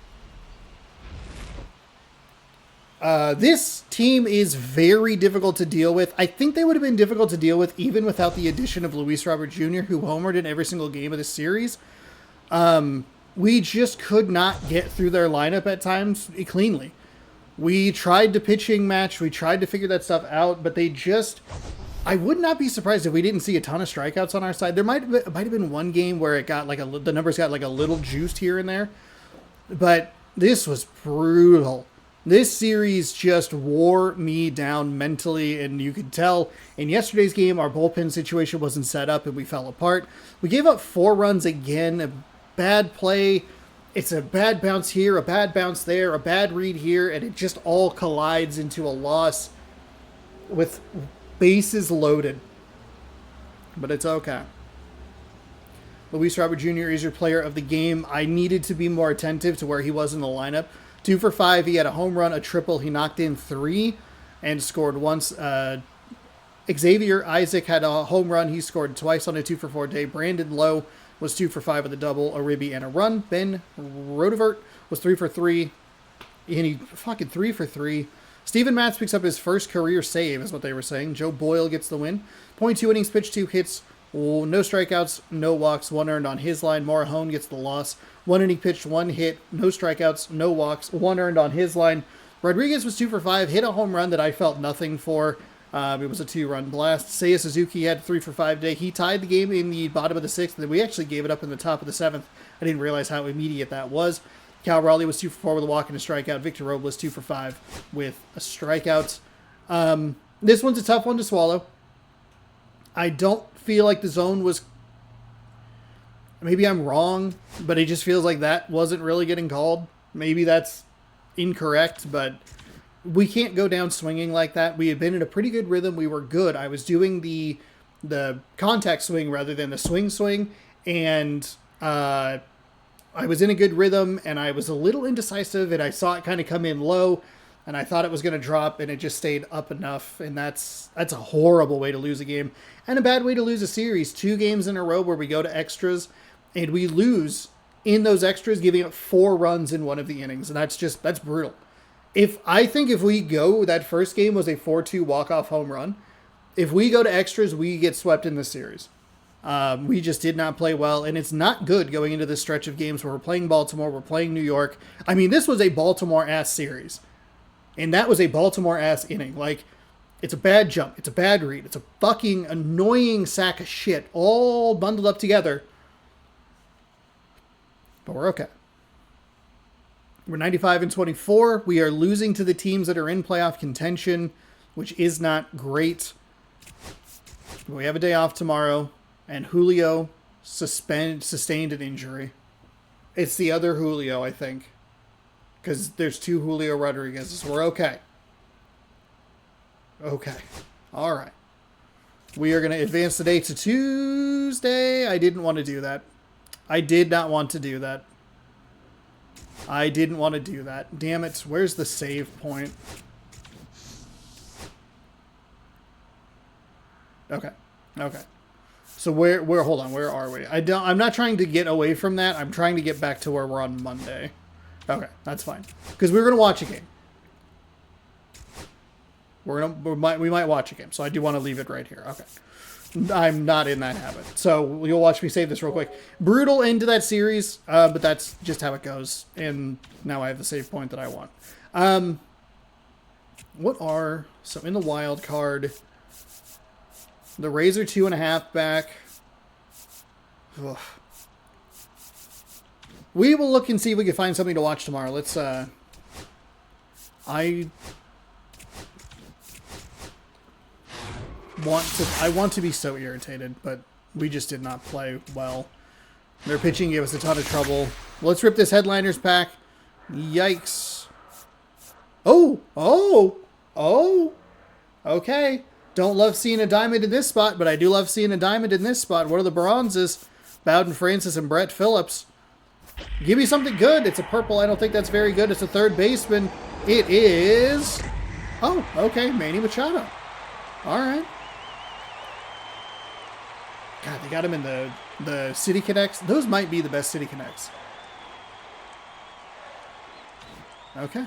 This team is very difficult to deal with. I think they would have been difficult to deal with even without the addition of Luis Robert Jr., who homered in every single game of the series. We just could not get through their lineup at times cleanly. We tried to pitching match. We tried to figure that stuff out, but they just... I would not be surprised if we didn't see a ton of strikeouts on our side. There might have been one game where it got like the numbers got like a little juiced here and there, but this was brutal. This series just wore me down mentally, and you could tell in yesterday's game our bullpen situation wasn't set up and we fell apart. We gave up 4 runs again, a bad play. It's a bad bounce here, a bad bounce there, a bad read here, and it just all collides into a loss with bases loaded. But it's okay. Luis Robert Jr. is your player of the game. I needed to be more attentive to where he was in the lineup. 2 for 5. He had a home run, a triple. He knocked in 3 and scored once. Xavier Isaac had a home run. He scored twice on a 2 for 4 day. Brandon Lowe was 2 for 5 with a double, a ribby, and a run. Ben Rodevert was 3 for 3. And he fucking 3 for 3. Steven Matz picks up his first career save, is what they were saying. Joe Boyle gets the win. 0.2 innings pitched, 2 hits, no strikeouts, no walks, 1 earned on his line. Morahone gets the loss. 1 inning pitched, 1 hit, no strikeouts, no walks, 1 earned on his line. Rodriguez was 2 for 5, hit a home run that I felt nothing for. It was a 2-run blast. Seiya Suzuki had 3 for 5 day. He tied the game in the bottom of the 6th, and we actually gave it up in the top of the 7th. I didn't realize how immediate that was. Cal Raleigh was 2 for 4 with a walk and a strikeout. Victor Robles 2 for 5 with a strikeout. This one's a tough one to swallow. I don't feel like the zone was... Maybe I'm wrong, but it just feels like that wasn't really getting called. Maybe that's incorrect, but we can't go down swinging like that. We had been in a pretty good rhythm. We were good. I was doing the contact swing rather than the swing, and I was in a good rhythm, and I was a little indecisive, and I saw it kind of come in low. and I thought it was going to drop, and it just stayed up enough, and that's a horrible way to lose a game, and a bad way to lose a series. 2 games in a row where we go to extras, and we lose in those extras, giving up 4 runs in one of the innings, and that's brutal. I think if we go, that first game was a 4-2 walk-off home run. If we go to extras, we get swept in this series. We just did not play well, and it's not good going into this stretch of games where we're playing Baltimore, we're playing New York. I mean, this was a Baltimore-ass series, and that was a Baltimore-ass inning. Like, it's a bad jump, it's a bad read, it's a fucking annoying sack of shit, all bundled up together. But we're okay. We're 95-24. We are losing to the teams that are in playoff contention, which is not great. We have a day off tomorrow, and Julio sustained an injury. It's the other Julio, I think, because there's 2 Julio Rodriguez's. We're okay. Okay. All right. We are going to advance the day to Tuesday. I didn't want to do that. I did not want to do that. I didn't want to do that. Damn it. Where's the save point? Okay. Okay. So hold on, where are we? I'm not trying to get away from that. I'm trying to get back to where we're on Monday. Okay, that's fine. Because we were going to watch a game. We might watch a game. So I do want to leave it right here. Okay. I'm not in that habit. So you'll watch me save this real quick. Brutal end to that series, but that's just how it goes. And now I have the save point that I want. So in the wild card, the Rays are 2.5 back. Ugh. We will look and see if we can find something to watch tomorrow. Let's, I want to be so irritated, but we just did not play well. Their pitching gave us a ton of trouble. Let's rip this headliners pack. Yikes. Oh. Okay. Don't love seeing a diamond in this spot, but I do love seeing a diamond in this spot. What are the bronzes? Bowden Francis and Brett Phillips. Give me something good. It's a purple. I don't think that's very good. It's a third baseman. It is... Oh, okay. Manny Machado. All right. God, they got him in the City Connects. Those might be the best City Connects. Okay.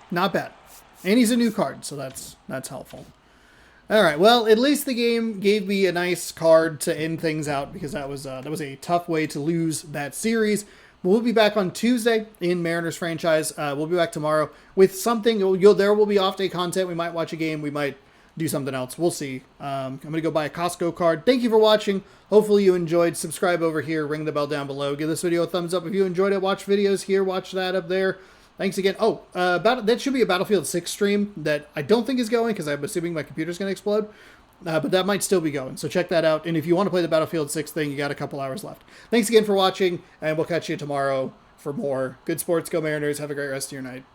Not bad. And he's a new card, so that's helpful. All right, well, at least the game gave me a nice card to end things out, because that was a tough way to lose that series. We'll be back on Tuesday in Mariners franchise. We'll be back tomorrow with something. There will be off-day content. We might watch a game. We might do something else. We'll see. I'm going to go buy a Costco card. Thank you for watching. Hopefully you enjoyed. Subscribe over here. Ring the bell down below. Give this video a thumbs up if you enjoyed it. Watch videos here. Watch that up there. Thanks again. Oh, that should be a Battlefield 6 stream that I don't think is going, because I'm assuming my computer's going to explode. But that might still be going. So check that out. And if you want to play the Battlefield 6 thing, you got a couple hours left. Thanks again for watching, and we'll catch you tomorrow for more. Good sports. Go Mariners. Have a great rest of your night.